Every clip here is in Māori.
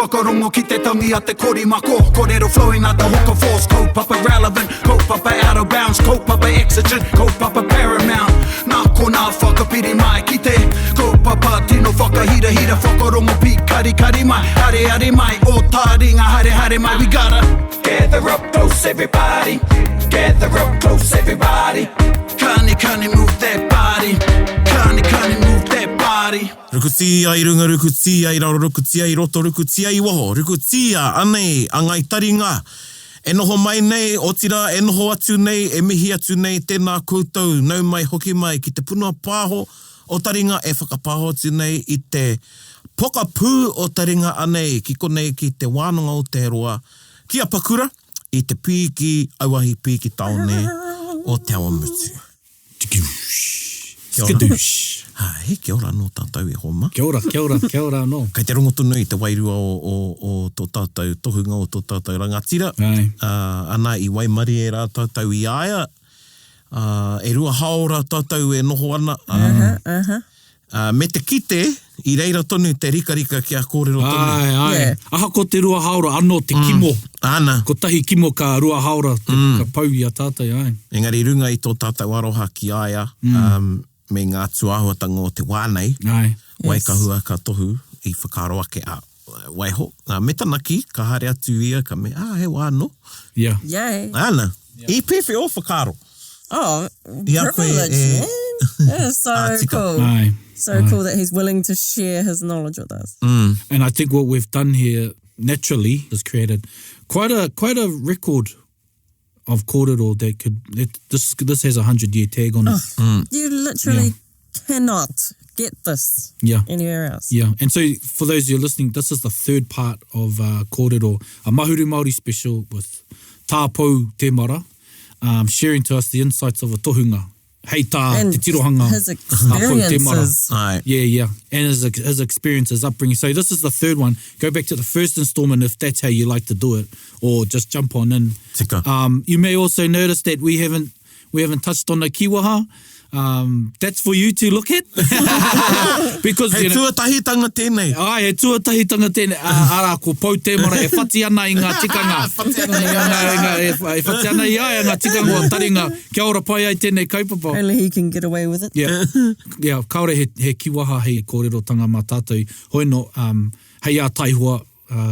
whakarongo ki te tangi a te korimako. Kōrero flowing out the hook of force. Kaupapa relevant, kaupapa out of bounds, kaupapa exigent, kaupapa paramount. Nā ko nā whakapiri mai ki te kaupapa tino whakahirahira, whakarongo pi kari mai, hare mai, o Taringa hare mai. We gotta gather up close everybody, gather up close everybody. Kani move that body, kani move that body. Rukutia I runga, rukutia I raro, rukutia I roto, rukutia I waho, rukutia anei, angai taringa. E noho mai nei, o tira, e noho atu nei, e mihi atu nei, tēnā koutou, nau mai hoki mai, ki te punua pāho o Taringa, e whakapāho atu nei, i te pokapū o Taringa anei, ki konei ki te wānanga o te roa, ki a pakura, i te pīki, auahi pīki taone, o te awa mutu. Skadoosh. He kia ora no tātou e homa. Kia ora no. Kei te rongo tonu i te wairua o tō tātou, tohunga o tō tātou rangatira. Ana i waimari e rā tātou i aia. E rua haora tātou e noho ana. Me te kite, i reira tonu te rika ki a kōrero tonu. Ai. Aha ko te rua haora, anō te kimo. Ana. Ko tahi kimo ka rua haora, ka pau i a tātou, ai. Engari runga i tō tātou aroha ki aia. Me ngā tuahuatanga o te wānei, waikahua ka tohu i whakaro ake a waiho. Me tanaki, ka hare atu ia, ka me, he wāno. Yeah. Yay. Ana, I pewhi o whakaro. Oh, privilege, man. That is so cool. Aye. So cool that he's willing to share his knowledge with us. And I think what we've done here, naturally, has created quite a record of kōrero that could, this has a 100-year tag on it. You literally cannot get this anywhere else. Yeah, and so for those who are listening, this is the third part of kōrero, a Mahuru Māori special with Tā Pou Temara, sharing to us the insights of a tohunga. Hei tā, and te tirohanga. His experiences. Yeah. And his experiences, upbringing. So this is the third one. Go back to the first installment if that's how you like to do it, or just jump on in. You may also notice that we haven't touched on the kiwaha. That's for you to look at. Because, Hei tuatahitanga tēnei. He tuatahitanga tēnei. Ara ko Pou Temara e whati ana i ngā tikanga. E whati ana i ai ngā tikanga o Taringa. Kia ora pai ai tēnei kaupapa. Only he can get away with it. Yeah, kaore he kiwaha hei kōrero tanga mā tātou. Hoino, hei a taihua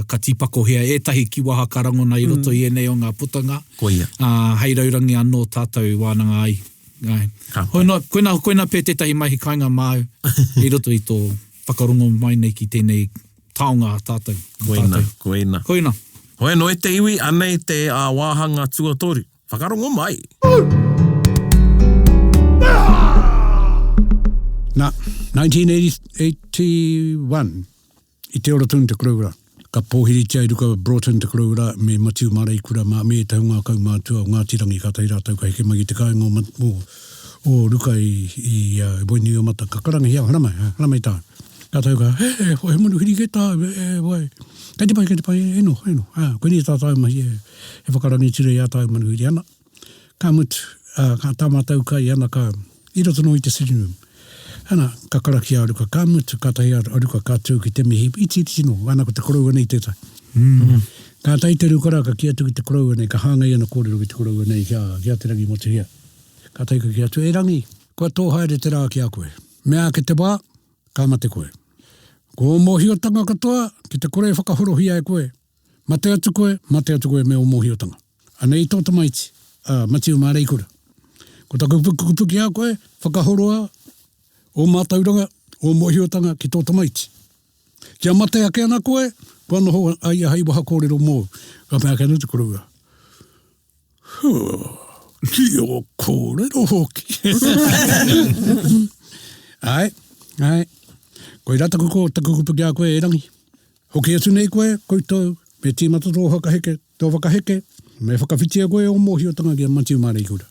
ka tīpako hea. E tahi kiwaha ka rangona i roto i enei o ngā putanga. Koia. Hei raurangi anō tātou wānanga ai. Hoino, koina pē tētahi mahi kainga māu i roto i tō whakarongo mai nei ki tēnei taonga tātou. Koina. Hoi no e te iwi, anei te wāhanga tuatoru. Whakarongo mai. Nā, 1981, i te ora tunu te kuraura. Ka pōhiri tia ruka brought in te kuraura me matiu mara i kura mā me taunga kau mātua o ngā tirangi ka teira tau ka heke mai te kāinga o ruka i boini o mata ka karanga hiau haramai tā. Ka tau ka, he manu hiri ke tā, kei te pai, eno. Koe ni tā tau mahi e whakarangi ture i a tau manu hiri ana. Ka mutu, ka tāmatau ka i ana ka i roto no i te sitting room. Ana, ka karaki a ruka, ka mutu, ka tahi a ruka, ka tū ki te mihi, iti no, ana ko te koroua nei tētai. Ka tai te rukara, ka kia tū ki te koroua nei, ka hāngai ana kōrero ki te koroua nei, kia te rangi mo te hia. Ka tai ka kia tū, e rangi, kua tō haere te rā ki a koe. Mea ke te wā, ka mate koe. Ko mohiotanga katoa, ki te kore whakahorohia e koe. Mate atu koe me o mohiotanga. Ana i tō tamaiti, matiu mārei kura. Ko taku puki a koe, whakahoroa, o mātauranga, o mohiotanga ki tō tamaiti. Kia mate ake ana koe, kua noho ai a hei waha kōrero mō. Ka pēa kēnu te koroua. Ki o kōrero hoki. Ai. Koe rata kuko, taku puki a koe e rangi. Hoki atu nei koe, koutou, me tīmata tō whakaheke, me whakawhitia koe o mohiotanga kia matiu mārei kura.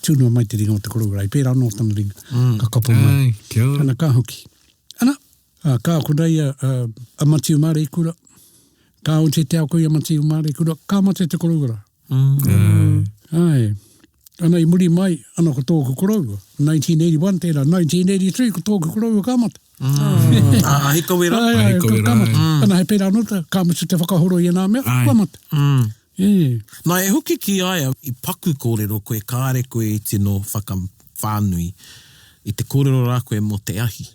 Tūnua mai te ringa o te koroura, i pērā anō tana ringa, ka kapo mai. Kia ora. Ana ka hoki. Ana, ka kurai a matiu mārei kura, ka o te ao koe a matiu mārei kura, ka mate te koroura. Ai, Ana I muri mai, ana ko tōku koroua. 1981 tērā, 1983 ko tōku koroua kamata. Hika wera. Kamata. Ana he pērā nota, ka mutu te whakahoro I nā mea, kamata. Nā e hoki ki aia, I paku kōrero, koe kāre koe I tino whakawhānui, I te kōrero rā koe mo te ahi.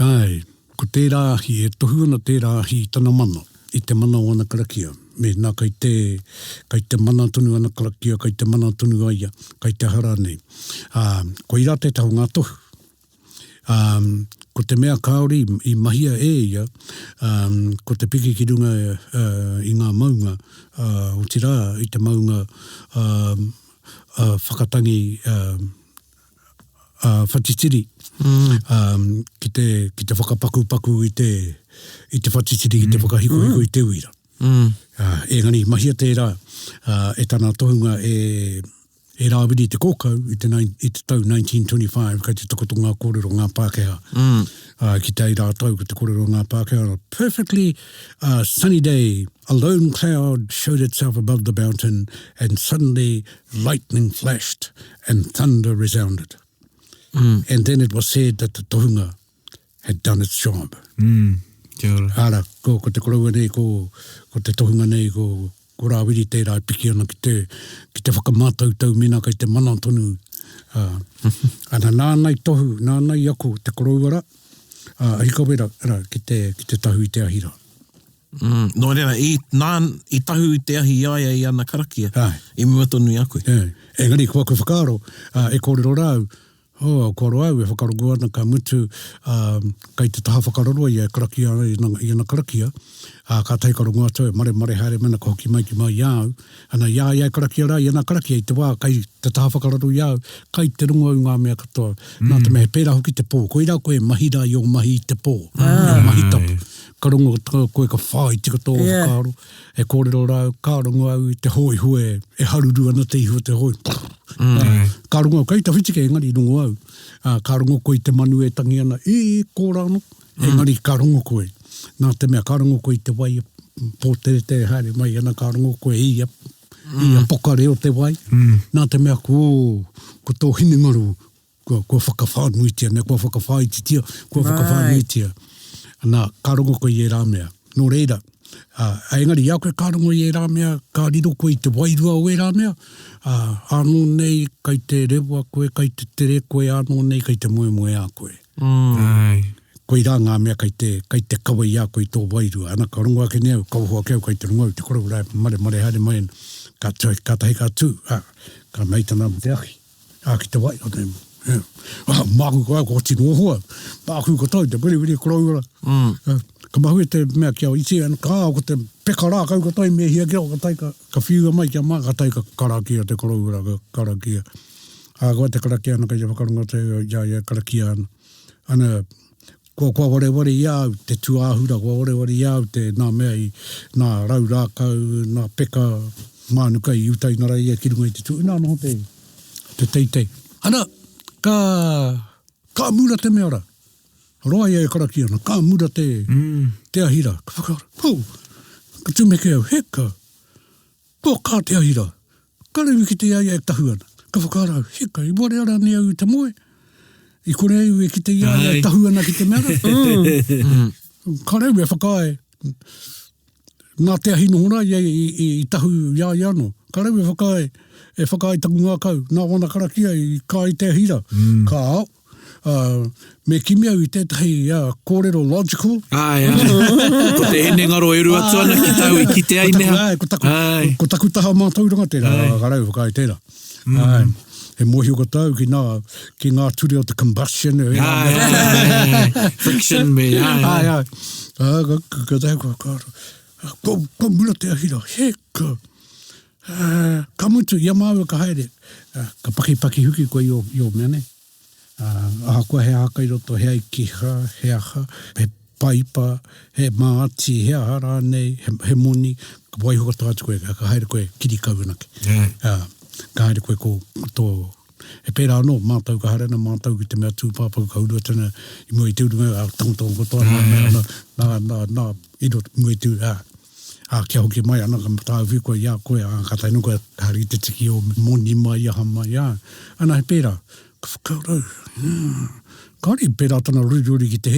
Ai, ko tērā ahi, e tohu ana tērā ahi I tana mana, I te mana o ana karakia. Me nā kai te mana tonu ana karakia, kai te mana tonu aia, kai te hara nei. Ko I rā te tau ngā tohu. Ko te mea kaori I mahia ia, ko te piki ki runga I ngā maunga, o te rā I te maunga whakatangi whatitiri, ki te whakapaku-paku I te whatitiri, I te whakahiko I te uira. Engari, mahia tērā, e tāna Tohunga e rāwiri te kōkau I te tau 1925, kai te takotunga kōrero ngā Pākehā. Ki te rā tau ko te kōrero ngā Pākehā. Perfectly sunny day, a lone cloud showed itself above the mountain, and suddenly lightning flashed and thunder resounded. And then it was said that the Tohunga had done its job. Kia ora. Ara, ko te koroua nei, ko te Tohunga nei, ko rāwiri tērā piki ana ki te whakamātautau mena kai te mana tonu. Ana nānei tohu, nānei ako te korauara, hika wera, ki te tahu I te ahira. No reira, I tahu I te ahi iaia I ana karakia, I mua tonu I koe. Engari, kua koe whakaaro, e kōrero rau, kōrero au, e whakarogu ana ka mutu, kai te taha whakaroroa I karakia I ana karakia, ka teikarongo atu, mare haere mana ka hoki mai ki mai iau, ana ia karakia rā, I ana karakia I te wā, kai te taha whakaroro iau, kai te rungo au ngā mea katoa, nā te mehe pērā hoki te pō, koe rā koe mahira I o mahi I te pō, mahi tapu. Ka rungo koe ka whai tika tō whakaaro, e kōrero rau, ka rungo au I te hoi hue, e haruru ana te iho te hoi. Ka rungo au, kai ta whitike engari rungo au, ka rungo koe te manu e tangi ana, kōrano, engari ka rungo koe. Nā te mea ka rungo koe I te wai, pō te haere mai, ana ka rungo koe ia pokare o te wai. Nā te mea ko tō hiningaru, kua whakawhānuitia, ne kua whakawhāititia, kua whakawhānuitia. Nā, ka rungo koe I rā mea. Nō reira, engari ia koe ka rungo I rā mea, ka riro koe I te wairua o rā mea, anō nei kai te rewa koe, kai te tere koe, anō nei kai te moe a koe. Koe rā ngā mea kai te kawa I a koe tō wairua. Ana ka rungo ake nea, kawahoa keu kai te rungo, te korau rai, mare haere mai, ka tahi ka tū, ka meitana mo te ahi, ki te wai, o te māku ko au, ko tino hoa, māku ko tau, te wiri korau ora. Ka mahu te mea kia o iti, ka au ko te peka rā, kau ko tai mea hia kia, ka tai ka whiua mai kia mā, ka tai ka karakia, te korau ora, ka karakia. Koa te karakia ana, kai te whakarunga te ia karakia ana. Ana, kua ware iau, te tuāhura, kua ware iau, te nā mea I, nā rau rākau, nā peka, mānukai, utai nara ia ki runga I te tu, nā noho te teitei. Ana, ka mura te mea ora. Roa ia karakia ana, ka mura te ahira. Ka whakaara, ka tūmeke au, heka. Ka te ahira. Ka rewi ki te ia tahu ana. Ka whakaara au, heka, I ware ara ne au te moe. I kore au ki te ia tahu ana ki te mea. Ka rewi whakae. Nā te ahi nohora I tahu ia ano. Ka rewi whakae. E whakae tangunga kau, nā wana karakia I kai te hira. Ka au, me kimi au I tētahi kōrero logical. Ko te hene ngaro e rua atu ana ki tau I ki te ai neha. Ko taku taha mātauranga tērā, karau whakae tērā. He mohi o tau ki ngā ture o te combustion. Friction me. Ka teha kua kāra. Ko mura te ahira, heka. Ka mutu, ia māua ka haere, ka paki huki koe I o mea ne. Aha koe he haka I roto, he ai kiha, he aha, he paipa, he maati, he ahara nei, he moni, ka wai hoka tātu koe, ka haere koe kiri kaunake. Ka haere koe ko tō, he pērā anō, mātau ka harena, mātau ki te mea tūpāpau ka urua tana, I mua I te urunga, tangotongo kotoa, nā, I roto, mua I tū, kia hoki mai ana ka tāwhi koe ia koe ka tainu koe kāri te tiki o moni mai aha mai ana he pērā ka whakaurau kāri pērā tana ruri ki te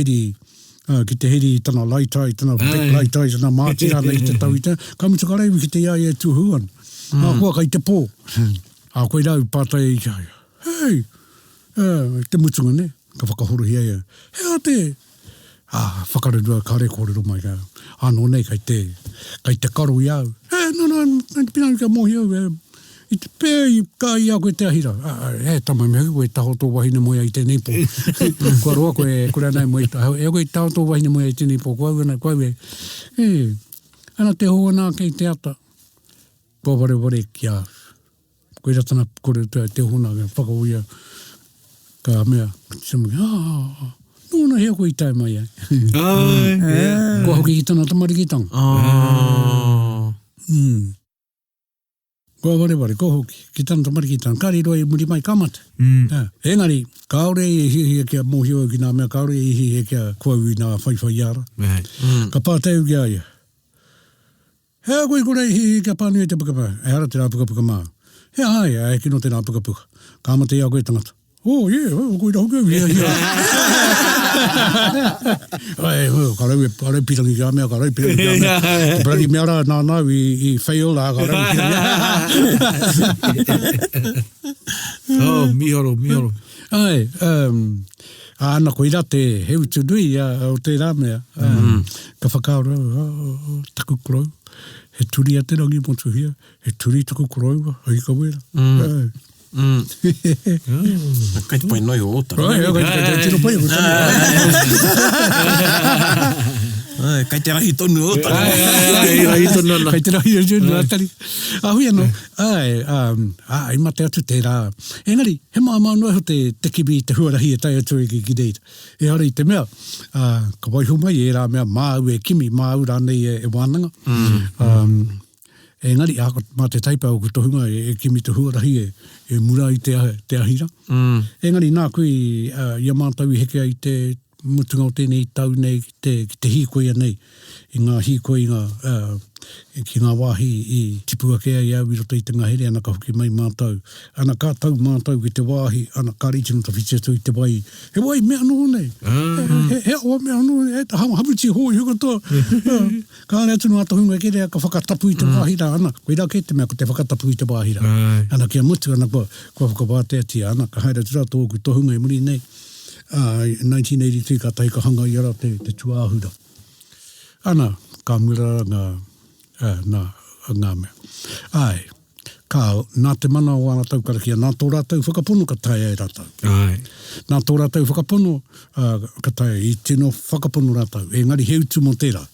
heri tana laitai tana black laitai tana mātira nei te tau i te ka mitu ka reiwi ki te ia e tūhuan hua kai te pō koe rau pātai i kia hei te mutunga ne ka whakahoro hia ia hea te whakarurua kare kōrero mai ka anō nei kai te karo i au no pina ka mohi au i te pē i ka i au koe te ahira tamai mea koe taho tō wahine moia i tēnei pō kua roa koe kura nei moe koe taho tō wahine moia i tēnei pō kua ue ana te hoa nā kei te ata kua ware kia koe ratana kore te hona whakauia ka mea nōna hea koe i tae mai kua hoki ki tana tamarikitanga kua ware kua hoki ki tana tamarikitanga kāri roa i muri mai kamata engari kaore e hihia kia mohio ki nā mea kaore e hihia kia kua ui nā whaiwhai ara ka pāteu kia ia hea koe kore e hihia kia pānu e te pukapa e hara te rā pukapuka mā hea hai e kino te rā pukapuka kāmata ia koe tangata koe rau keu ka rau pirangi kia mea, ka rau pirangi kia mea. Brady mea rā nānau i fail ka rau mihoro. Ana koe rā te heu tunui o te rā mea. Ka whakaora, taku korau. He turi a te rangi motuhia. He turi taku korau, hei ka wera. Kai te pai noi o ota. Kai te tino pai o tana. Kai te rahi tonu o ota. Kai te rahi tonu o tari. Hui anō, ai mate atu te rā. Engari, he maa noa ho te kiwi te huarahi e tai atu e ki deita. E hara i te mea, ka waiho mai e rā mea māu e kimi, māu rānei e wānanga. Engari, mā te taipa o ku Tohunga e kimi te huarahi e mura i te ahira. Engari, nā kui ia mātau i heke ai te mutunga o tēnei tau nei ki te hikoia nei. I ngā hikoia ki ngā wāhi i tipua kea i au i roto i te ngahere ana ka hoki mai mātau. Ana ka tau mātau ki te wāhi, ana ka rītino ta whitiatu i te wai. He wai mea anō nei. He oa mea anō nei. He ta hamuti hoi hukato. Ka rea tunu a Tohunga ke rea ka whakatapu i te wāhira ana. Koe rā ke te mea ko te whakatapu i te wāhira. Ana kia mutu ana kua whakawātea tia ana. Ka haere tura tōku Tohunga e muri nei. 1983 ka tai ka hanga i ara te tuāhura. Ana, ka mura ngā mea. Ai, nā te mana o ana tau karakia, nā tō rātau whakapono ka tai e rātau. Nā tō rātau whakapono ka tai i tino whakapono rātau. Engari heu mo tērā.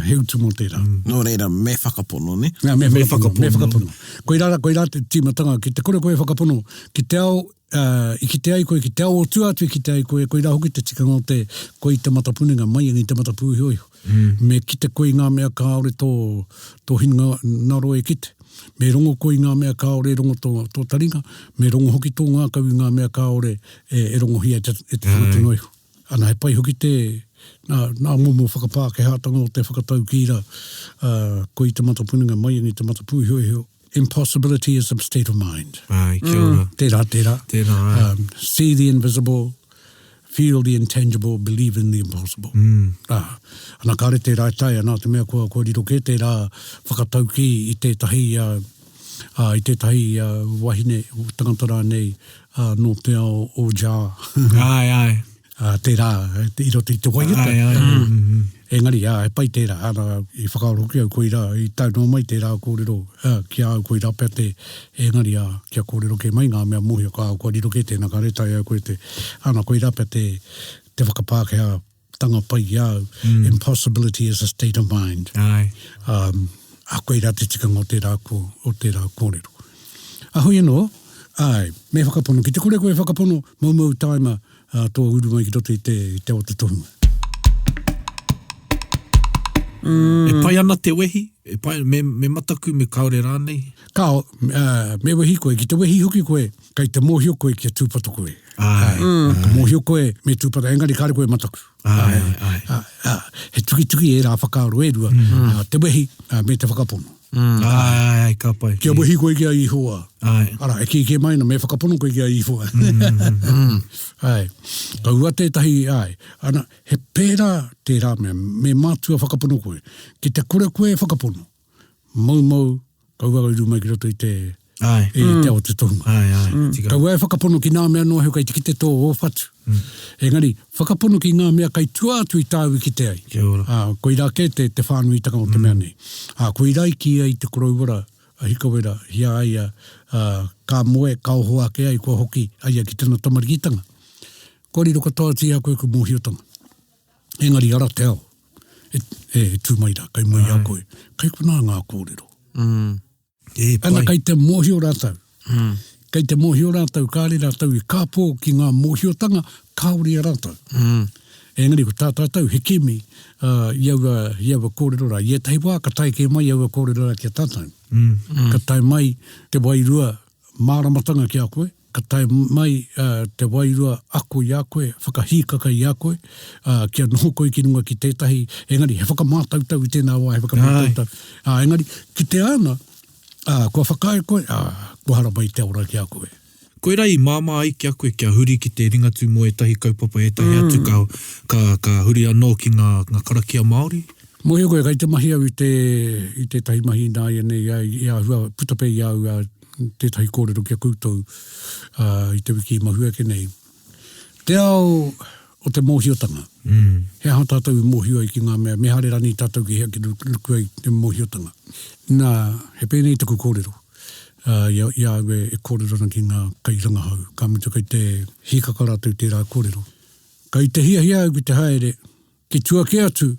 Heu mo tērā. Nō reira, me whakapono, ne? Me whakapono. Koe rā te tīmatanga, ki te kore koe whakapono, ki te au, i ki te ai koe, ki te au o tuatu i ki te ai koe, koe rā hoki te tikanga o te koe i te matapunenga, mai i te matapuhi hoi. Me ki te koe ngā mea kaore tō hinga naro e kite. Me rongo koe ngā mea kaore rongo tō taringa. Me rongo hoki tō ngā kawi ngā mea kaore e rongo hia e te whakatinoihu. Ana he pai hoki te nā momo whakapā ke hātanga o te whakatau kīra koe i te matapunenga, mai i te matapuhi hoi. Impossibility is a state of mind. Tērā. See the invisible, feel the intangible, believe in the impossible. Ana kāre te raitai, anā te mea kua riro ke tērā whakatau ki i tētahi wahine tangatara nei no te ao o jā. Tērā, i roto i te waiata. Engari, e pai tērā, ana i whakaaro ki au koira, i tau no mai tērā kōrero, kia au koira pia te, engari, kia kōrero ke mai ngā mea mohi o ka au kōrero ke tēnā ka retai au koe te, ana koira pia te whakapākea tanga pai au, impossibility is a state of mind. A koira te tikanga o tērā kōrero. Ahui anō, me whakapono, ki te kore koe whakapono, mau taima, tō uru mai ki roto i te o te Tohunga. E pai ana te wehi? Me mataku me kaore rānei? Me wehi koe, ki te wehi hoki koe, kai te mōhio koe kia tūpato koe. Ka mōhio koe me tūpato, engari kāre koe mataku. He tuki e rā whakaaro e rua. Te wehi me te whakapono. Ai, ka pai. Kia wehi koe kia i hoa. Ara, e ki mai na me whakapono koe kia i hoa. Ai, ka ua tētahi, ai. Ana, he pērā te rā me mātua whakapono koe. Ki te kore koe whakapono. Mau, ka ua kairu mai ki roto i te... Ai. E te ao te tohunga. Ka ua e whakapono ki ngā mea noa heo kai te ki te tō o whatu. Engari, whakapono ki ngā mea kai tua atu i tāu i ki te ai. Kia ora. Koe rā ke te whānui taka o te mea nei. Koe rai ki ai te korauara, a hikawera, hia ai ka moe, ka ohoa ke ai, kua hoki, ai ki tana tamarikitanga. Kōrero katoa tia koe ku mōhiotanga. Engari, ara te ao. E tūmaira, kai mai a koe. Kai kuna ngā kōrero. Ana kai te mōhio rātau. Kai te mōhio rātau, kāre rātau i kāpō ki ngā mōhiotanga, kāori rātau. Engari ko tātou, he kimi, iaua kōrero rā. Ie tahi wā, ka tai ke mai iaua kōrero rā kia tātou. Ka tai mai te wairua māramatanga ki a koe. Ka tai mai te wairua ako i a koe, whakahikaka i a koe, kia noho koe ki runga ki tētahi. Engari, he whakamātautau i tēnā wā, he whakamātautau. Engari, ki te ana, kua whakae koe, kua harapai te ora ki a koe. Koe rai māma ai ki a koe kia huri ki te ringatu mo e tahi kaupapa e tahi atu ka huri anō ki ngā karakia Māori? Mohi koe, kai te mahi au i te tahi mahi nā nei, ia hua putape i au te tahi kōrero kia koutou i te wiki mahua ke nei. Te ao o te mōhiotanga. He aha tātou i mōhio ai ki ngā mea, me hare rani tātou ki hea ki luku ai te mōhiotanga. Nā, he pēnei taku kōrero. Ia e kōrero na ki ngā kairanga hau. Ka mutu kai te hikaka rātou te rā kōrero. Kai te hia au ki te haere, ki tua ke atu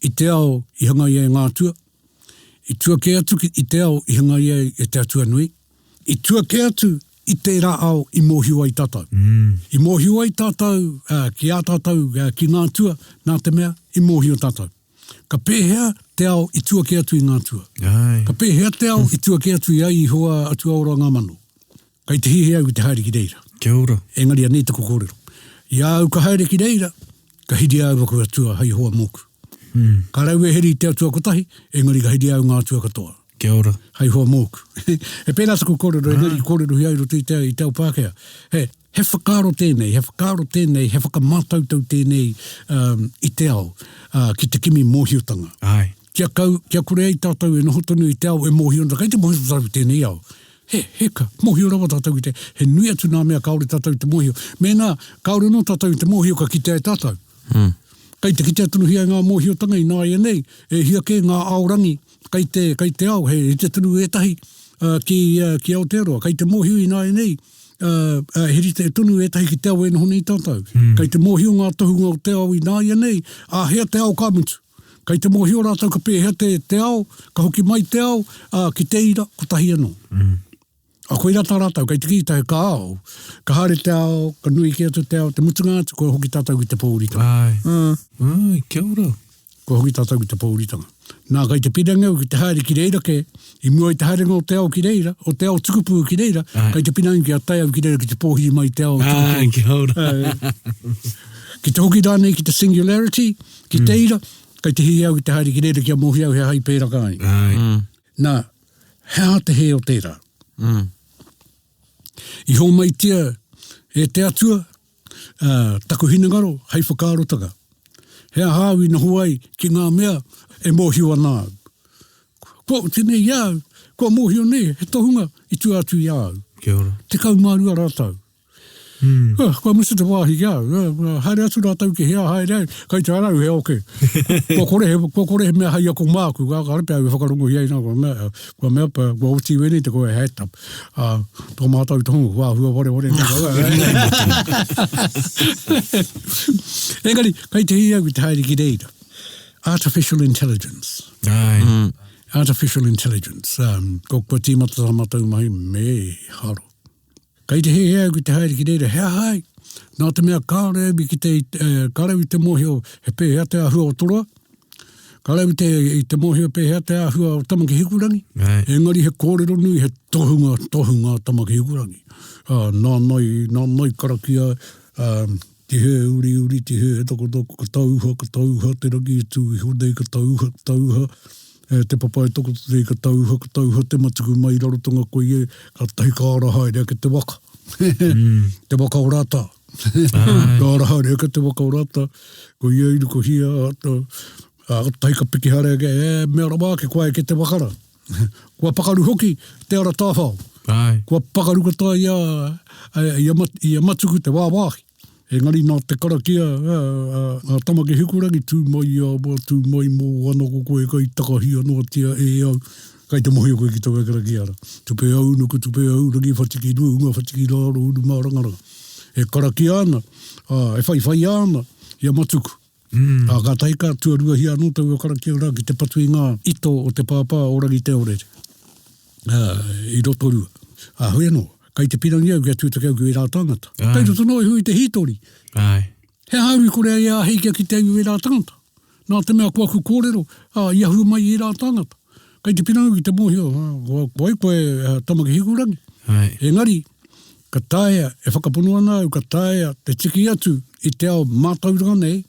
i te ao i hanga ia e ngā tua. I tua ke atu i te ao i hanga ia e te atua nui. I tua ke atu i te rā ao i mōhio ai tātou. I mōhio ai tātou, ki a tātou, ki ngā tua, nā te mea, i mōhio tātou. Ka pēhea te ao i tua ke atu i ngā tua. Ka pēhea te ao i tua ke atu i ai i hoa atu aora ngā mano. Kai te hihe au ki te haere ki reira. Kia ora. Engari a nei tako kōrero. Ia au ka haere ki reira, ka hidi au wako atua hai hoa mōku. Ka rau e heri te atua kotahi, engari ka hidi au ngā atua katoa. Kia ora. Hai hoa mōku. E pēnā tako kōrero, engari kōrero hi airo i te au Pākehā. He whakaaro tēnei, he whakamātautau tēnei i te ao, ki te kimi mōhiotanga. Ai. Kia kore ai tātou e noho tonu i te ao e mōhiotanga, kai te mōhiotanga tēnei ao. Heka, mōhio rawa tātou i te, he nui atu nā mea kaore tātou i te mōhio. Mēnā, kaore no tātou i te mōhio ka ki te ai tātou. Kai te ki te atunu hia ngā mōhiotanga i nā ia nei, e hia ke ngā aorangi, kai te ao, he te tunu e tahi ki Aotearoa, kai te mōhio i nā ia nei, heri te tunu e tahi ki te ao e noho nei tātou. Kai te mōhio ngā tohunga o te ao i nā ia nei, hea te ao ka mutu. Kai te mōhio rātou ka pēhea te ao, ka hoki mai te ao, ki te ira, ko tahi anō. A koe rata rātou, kai te ki tahi ka ao, ka hare te ao, ka nui ki atu te ao, te mutunga atu, ko hoki tātou ki te pōuritanga. Ai, kia ora. Ko hoki tātou ki te pōuritanga. Nā kai te piranga ki te haere ki reira ke, i mua i te haere o te ao ki reira, o te ao tukupu ki reira, kai te piranga ki a tai au ki reira ki te pōhiri mai te ao. Ai, kia ora. Ki te hoki rānei ki te singularity, ki te ira, kai te hi au ki te haere ki reira ki a mōhi au he hai pēra kai. Nā, hea te he o tērā. I hō mai tia e te atua, taku hinangaro, hai whakaarotanga. Hea hāwi na huai ki ngā mea e mōhio anā. Ko tēnei iau, ko mōhio nei, he tohunga, i tu atu iau. Kia ora. Te kaumārua rātau. Ko musu te wāhi iau, haere atu rātau ki hea haere au, kai te arau he oke. Ko kore he mea hai ako māku, ka arepe au e whakarongo hiai nā, ko mea pa, ko oti weni te koe hatap. Tō mātau tongu, wā hua wore. Engari, kai te hi au ki te haere ki reira. Artificial intelligence. Artificial intelligence. Ko tīmata tamatau mai me haro. Kai te he au ki te haere ki reira, hea hai. Nā te mea kāreu i te mōhio he pēhea te ahua o toroa. Kāreu i te mōhio pēhea te ahua o tamaki hikurangi. Engari he kōrero nui he tohunga tamaki hikurangi. Nā noi karakia te he uri, te he toko, ka tauha, te rangi tu i honei, ka tauha, te papai toko te ka tauha, te matuku mai rarotonga koe, ka tahi ka arahaere ke te waka. Te waka o rata. Ka arahaere ke te waka o rata. Ko ia iru ko hia, tahi ka piki hare ke, mea rawa ke koe ke te wakara. Kua pakaru hoki, te ara tāwhao. Kua pakaru kata ia matuku te wāwāhi. Engari nā te karakia, tamake hikurangi, tū mai tū mai mō anoko koe, kai takahia noa tia e au. Kai te mohi o koe ki tō karakia ara. Tupe au nuku, tupe au, rangi whatiki rua, unga whatiki raro, uru mārangara. E karakia ana, e whai ana, ia matuku. Ka taika tuarua hi anō tau o karakia rā, ki te patu i ngā ito o te Pāpā o rangi te orere. I roto rua. Hui anō. Kai te pirangi au, kia tūtake au ki rā tangata. Kai roto noi hui te hitori. He hauri kore ia heikia ki te au i rā tangata. Nā te mea kua ku kōrero, ia hu mai i rā tangata. Kai te pirangi ki te mohi o, koe tamake hikurangi. Engari, ka taea, e whakapunua ana au, ka taea, te tiki atu i te ao mātauranga nei,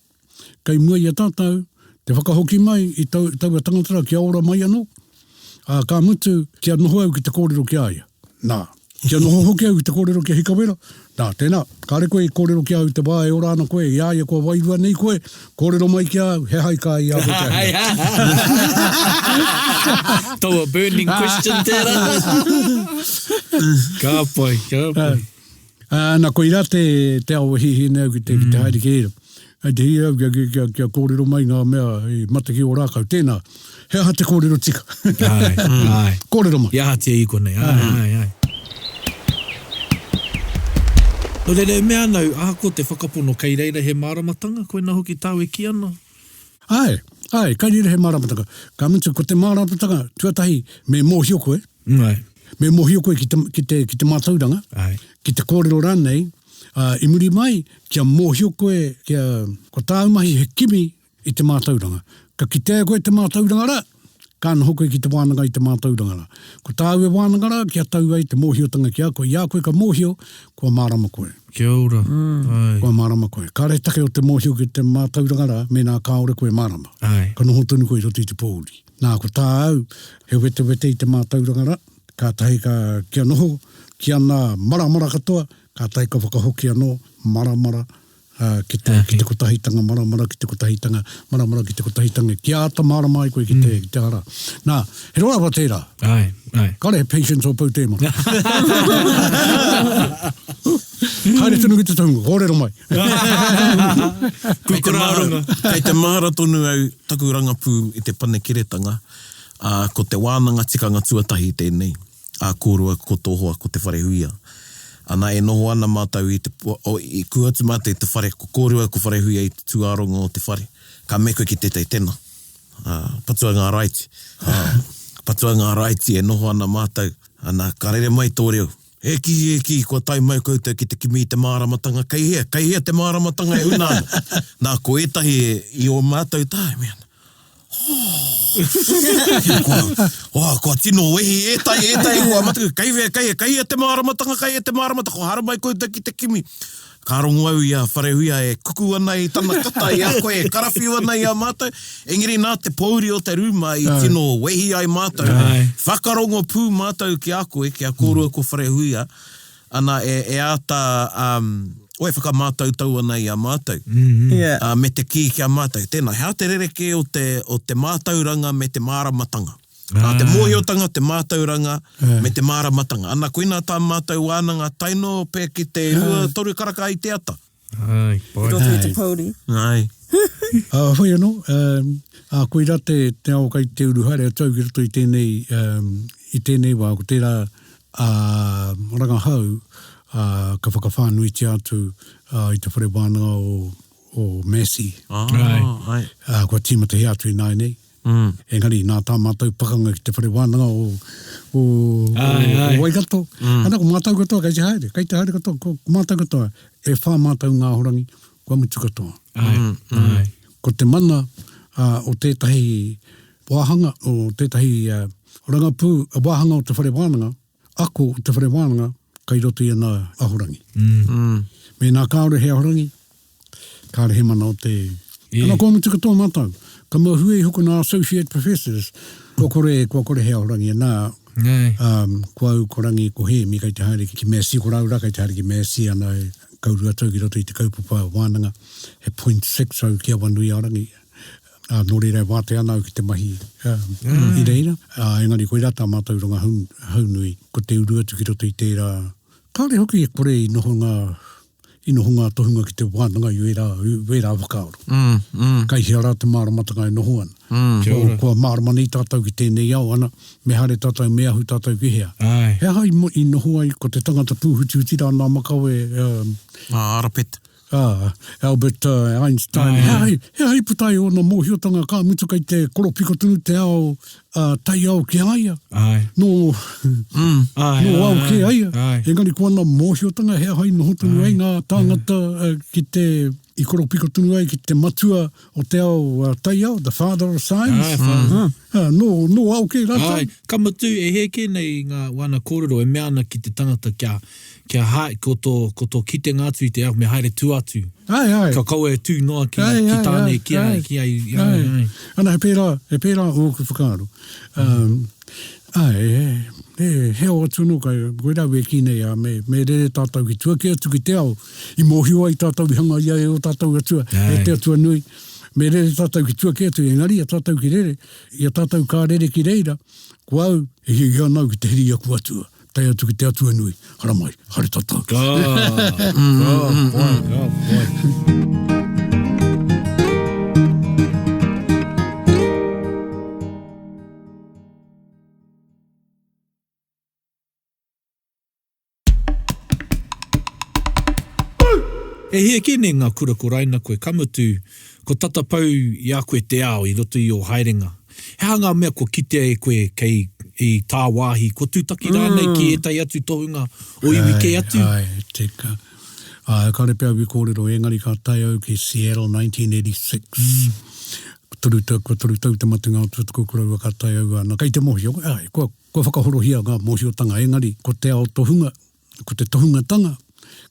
kai mua i a tātou, te whakahoki mai i tau a tangatara ki aora mai anō. Ka mutu kia noho au ki te kōrero ki aia. Nā. Kia noho hoki au i te kōrero kia hikawera. Nā, tēnā, kāre koe i kōrero kia au te wā e ora ana koe, i aia kua wairua nei koe, kōrero mai kia au, he hai kā i aho te Tau a burning question tērā. Ka pai. Nā, koe ira te ao hihi nei au ki te haere ki era. Ai te hi au kia kōrero mai ngā mea i mata ki o rākau. Tēnā, he aha te kōrero tika. Kōrero mai. Ia hatia i konei. Ai. No rere mea nau, ko te whakapono kei reira he māramatanga, koe nā hoki tāu e ki ana? Ai, kei reira he māramatanga. Ka mutu, ko te māramatanga, tuatahi, me mōhio koe. Me mōhio koe ki te mātauranga. Ki te kōrero rānei. I muri mai, kia mōhio koe, ko tāu mahi he kimi i te mātauranga. Ka kitea koe te mātauranga ra, ka noho koe ki te wānanga i te mātauranga ra. Ko tāu e wānanga ra, kia tau ai te mōhiotanga ki a koe. Ia koe ka mōhio, kua mārama koe. Kia ora. Kua mārama koe. Ka re take o te mōhio ki te mātauranga ra, me nā kāore koe mārama. Ka noho tonu koe roti i te pōuri. Nā, ko tāu, he wete i te mātauranga ra, ka tahi kia noho, kia nā maramara katoa, ka tahi ka whakahoki anō, maramara, ki te kotahitanga maramara, ki te kotahitanga maramara, ki te kotahitanga kia ata marama ai koe ki te ara. Nā, he roa wa tērā. Kare he patience o Pou Temara. Haere tunu ki te Tohunga, kōrero mai. Kei te mahara tonu au taku rangapū i te pane kiretanga, ko te wānanga tikanga tuatahi tēnei, kōrua, ko tōhoa, ko te wharehuia. Ana e noho ana mātau i kuatu mātou i te whare, ko kōrua, ko wharehuia i te tuarongo o te whare. Ka me koe ki tētai tēnā. Patua ngā raiti. Patua ngā raiti e noho ana mātou. Ana ka rere mai tō reo. E ki, kua tai mai koutou ki te kimi i te māramatanga. Kei hea te māramatanga e una ana. Nā, ko etahi i o mātou tāi, man. Kua tino wehi, etai, kua matuku, kei te māramatanga, ko hara mai koe ki te kimi. Ka rongo au ia wharehuia e kuku ana i tana kata i a koe, e karawhiu ana i a mātou. Engari nā te pauri o te rūma i tino wehi ai mātou. Whakarongo pū mātou ki a koe, ki a kōrua ko wharehuia. Ana e ata... Oe whakamātau tau ana i a mātou. Me te ki a mātou. Tēnā, hea te rereke o te mātauranga me te māramatanga. Te mōhiotanga, te mātauranga, me te māramatanga. Ana koina tā mātou wānanga taino pē ki te toru karaka i te ata. Roto i te pauri. Hoi anō, koe rā te ao kai te uruhare a tau ki roto i tēnei wā, ko tērā rangahau, ka whakawhānui te atu i te whare wānanga o Messi. Kua tīmata he atu i nai nei. Engari, nā tā mātou pakanga ki te whare wānanga o Waikato. Ana ko mātou katoa, kai te haere katoa, ko mātou katoa, e whā mātou ngā horangi, kua mutu katoa. Ko te mana o tētahi wahanga, o tētahi rangapū, wahanga o te whare wānanga, ako o te whare wānanga, kai roto i ana ahorangi. Me nā kāore he ahorangi, kāre he mana o te... Ana kua mutu katoa mātau. Ka mua hui hoko nā associate professors. Kua kore hea horangi nā. Kua au korangi ko he mi kai te haere ki mea si ko raura kai te haere ki mea si ana e kaurua tau ki roto i te kaupapa wānanga. He 0.6 au kia wanui arangi. Nō reira wāte ana au ki te mahi i reira. Engari koe rata mātau ronga haunui. Ko te urua tu ki roto i tērā. Kāre hoki e kore i nohonga tohunga ki te wānanga i wera whakaoro. Kai hea rā te māramatanga e noho ana. Kua māramani tātou ki tēnei au ana, me hare tātou me ahu tātou ki hea. Hea hai i noho ai ko te tangata pūhuti rā nā makau Arapet. Albert Einstein. Hea hai putai o na mōhiotanga ka mutu kai te koropiko tunu te ao tai au ki aia. No au ki aia. Engari kua na mōhiotanga hea hai noho tunu ai ngā tāngata ki te i koropiko tunu ai ki te matua o te ao tai au, the father of science. No au ki rata. Kamatu e heke nei ngā wana kōrero e meana ki te tangata kia hae ko tō kite ngātu i te ao me haere tū atu. Ka kaua e tū noa ki tāne ki ai. Ana he pērā o ku whakaaro. He o atu no kai koe rau e ki nei me re tātou ki tua ki atu ki te ao. I mōhiwa i tātou i hanga ia e o tātou atua. E te atua nui. Me re tātou ki tua ki atu engari a tātou ki rere. I a tātou kā rere ki reira. Kua au e hi anau ki te hiri aku atua. Tai atu ki te atua nui. Hara mai, hare tātou. E hea kene ngā kura ko raina koe kamutu, ko tata pou i a koe te ao i roto i o haerenga. He hanga mea ko kite e koe kei i tā wāhi, ko tūtaki rānei ki e tai atu tohunga o iwi kei atu. Teka. Kare pēr wi kōrero engari ka tai au ki Seattle 1986. Turu tau te matunga o tutuko kurau ka tai au ana. Kei te mohi o, kua whakahorohia ngā mohi o tanga engari, ko te ao tohunga, ko te tohunga tanga.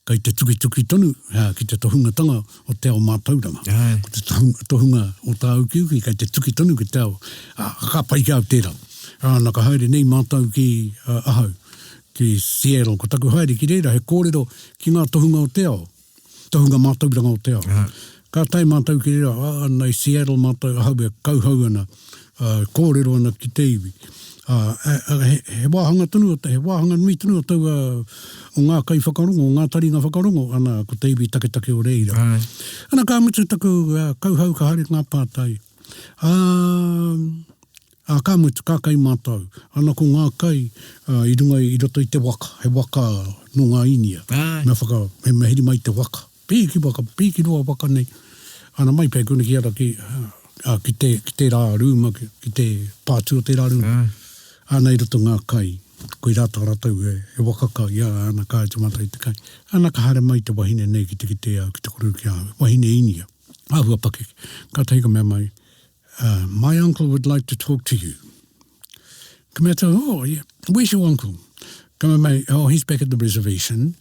Kai te tuki tonu, ki te tohunga tanga o te ao mātauranga. Ko te tohunga o tā uki, kai te tuki tonu ki te ao. Ka pai ki au tērā. Nā ka haere nei mātau ki ahau, ki Seattle. Ko taku haere ki reira, he kōrero ki ngā tohunga o te ao. Tohunga mātauranga o te ao. Ka tai mātau ki reira, nei Seattle mātau ahau e kauhau ana, kōrero ana ki te iwi. He wahanga tunu, he wahanga nui tunu o tau o ngā kai whakarongo, o ngā taringa whakarongo, ana ko te iwi take o reira. Ana ka mutu taku kauhau ka hare ngā pātai. Ka mutu, ka kai mātau. Ana ko ngā kai i runga i roto i te waka, he waka no ngā inia. Me mehiri mai te waka. Pīki roa waka nei. Ana mai pēr kune ki ara ki te rā rūma, ki te pātu o te rā rūma. Ana i roto ngā kai, koe rata ratau e wakaka, ana ka e te mata i te kai. Ana ka hare mai te wahine nei ki te koru ki au. Wahine inia. Ahua pake. Ka teika mea mai. My uncle would like to talk to you. Ka mea tau, yeah. Where's your uncle? Ka mea mai, he's back at the reservation.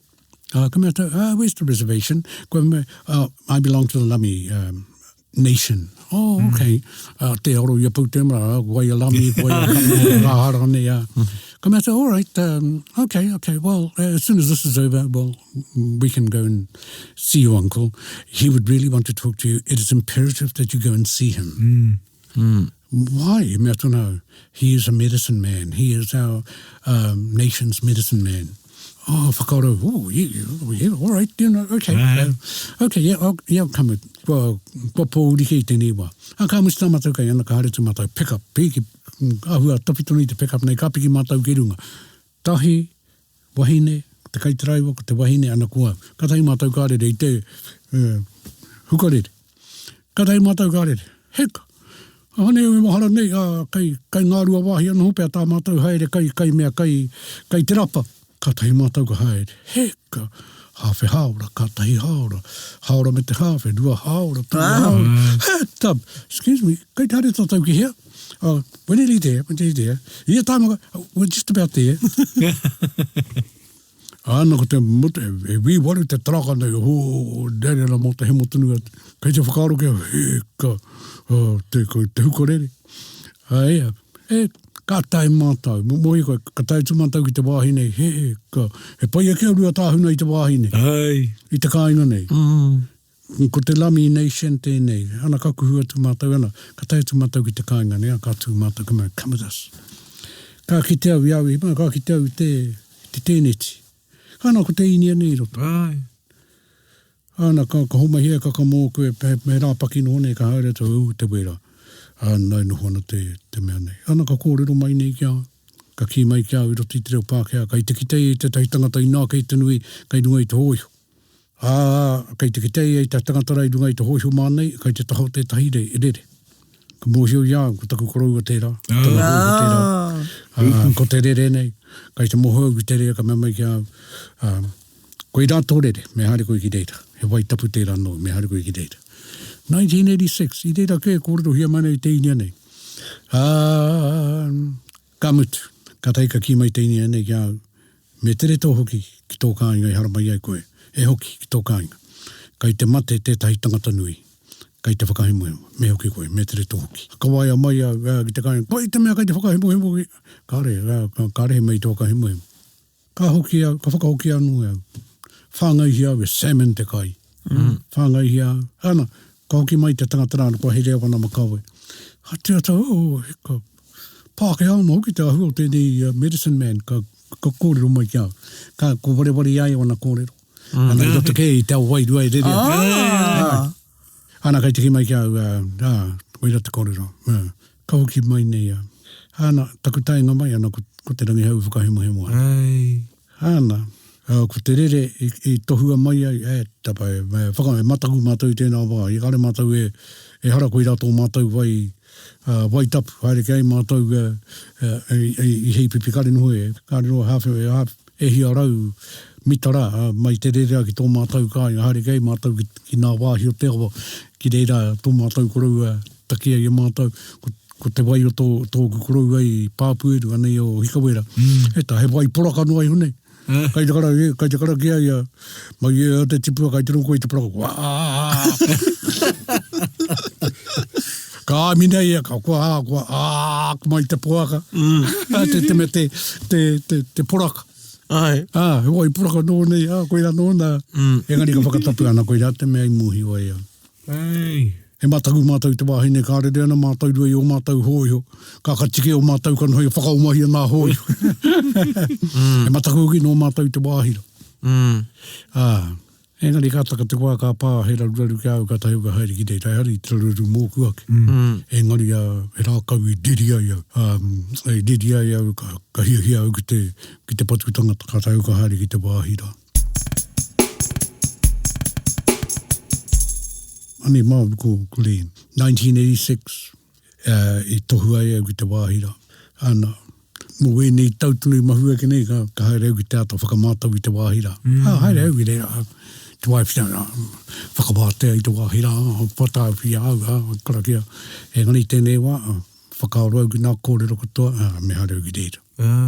Ka mea tau, where's the reservation? Ka mea mai, I belong to the Lami nation. Okay. Te oro ia Pou Temara, wai alami, wai rāharane, Ka mea tau, all right, okay, well, as soon as this is over, well, we can go and see your uncle. He would really want to talk to you. It is imperative that you go and see him. Why? Mea tau, he is a medicine man. He is our nation's medicine man. Whakaaro, yeah, all right, okay. Okay, yeah, I'll come with, kua pō urike I tēnei wā. Ka musi tā mātou kai ana ka hare tu mātou pick up, piki, ahua tapitoni te pick up nei, ka piki mātou ki runga. Tahi, wahine, te kaitaraiwa, ko te wahine ana kua. Ka tahi mātou ka rere I te hukarere. Ka tahi mātou ka rere, heka. Hane e mahara nei, kai ngārua wāhi ana hopea tā mātou haere, kai mea, kai te rapa. Ka tahi mātou ka haere, heka, hawhe haora, ka tahi haora, haora me te hawhe, rua haora, tahi haora. Excuse me, kai te hare tātou ki hea? We're nearly there. Ia tāmaka, we're just about there. Ana ko te mote, e wiwaru te traka nei, dere na mo te he motunu atu. Kei te whakaaro kia, te hukorere. Ea, ka tae mātau. Moi koe, ka tae tūmātau ki te wāhine. He pai a kia rua tāhuna i te wāhine. I te kāinga nei. Ko te Lami Nation tēnei. Ana kakuhua tūmātau ana. Ka tae tūmātau ki te kāinga nei. Ka tūmātau come with us. Ka ki te au iau i, ka ki te au te tēneti. Ana ko te inia nei roto. Ana ka homahia ka mō koe, me rā pakino nei ka haere tau te wera. Nai no hona te mea nei. Ana ka kōrero mai nei kia. Ka ki mai kia i roto i te reo Pākehā. Kai te kitei te tahi tangata i nā kei te nui, kai nunga i te hoiho. Kai te kitei te tangata rai nunga i te hoiho mānei, kai te taho te tahi rei, e rere. Ka mōhio ia, ko taku korou a tērā. Ko te rere nei. Kai te moho au te rea, ka mea mai kia. Koe rā tō rere, me haere koe ki reira. He wai tapu tērā no, me haere koe ki reira. 1986, i reira kē kōrero hia mana i te inia nei. Ka mutu, ka taika ki mai te inia nei kia. Me tere tō hoki ki tō kāinga i haramai ai koe. E hoki ki tō kāinga. Kai te mate tētahi tangata nui. Kai te whakahimuhimu. Me hoki koe, me tere tō hoki. Ka waia mai ki te kāinga. Koi te mea kai te whakahimuhimu. Kāre mai tō whakahimuhimu. Ka whakahoki anu au. Whāngai hia we salmon te kai. Whāngai hia. Ana, ka hoki mai te tangata rāna kua he rea wana makawe. Hatea tau, heka. Pākehā no hoki te ahua tēnei medicine man. Ka kōrero mai kia. Ko ware ai wana kōrero. Ana i roto kei te au wairu ai rere. Ana kai te ki mai kia waira te kōrero. Ka hoki mai nei. Ana, taku tainga mai ana ko te rangi hau whakahimuhimu ai. Ana, ko te rere i tohua mai ai, tapai, mataku mātou i tēnā wā. I kare mātou e hara koe rā tō mātou wai tapu. Haere kei mātou i hei pipi kare noho e. Kare noho hawhi e hia rau mitara mai te rerea ki tō mātou kāinga. Haere kei mātou ki nā wāhi o te awa ki reira tō mātou korau takia i mātou. Ko te wai o tō korau ai pāpueru anei o hikawera. Eta he wai poraka no ai hone. Kai te kara kia ia. Mai e te tipua kai te rongo i te poraka. Ka mina ia ka kua mai te poaka. Te poraka. Ai. He wai poraka no nei, koe rā no na. Engari ka whakatapu ana koe rā te mea i muhi wai. He mataku mātou te wāhine, ka rere ana mātou rui o mātou hōiho. Ka katike o mātou kanohoi, whakaumahi nā hōiho. He mataku uki no mātou te wāhira. Engari ka taka te kua ka pā, he raruraru kia au ka tahi uka haere ki te hari, te raruraru mōku ake. Engari he rākau i diri ai au. E diri ai au ka hia au ki te patukutanga ka tahi uka haere ki te wāhira. Ani mau ko leen. 1986, i tohu ai au ki te wāhira. Ana, mo e nei tautunu i mahua ki nei, ka haere au ki te ato whakamātau i te wāhira. Haere au ki reira. Te waipina, whakamātea i te wāhira, pata pia au, kara kia. E ngani tēnei wā, whakaaro au ki nā kōrero katoa, me haere au ki reira.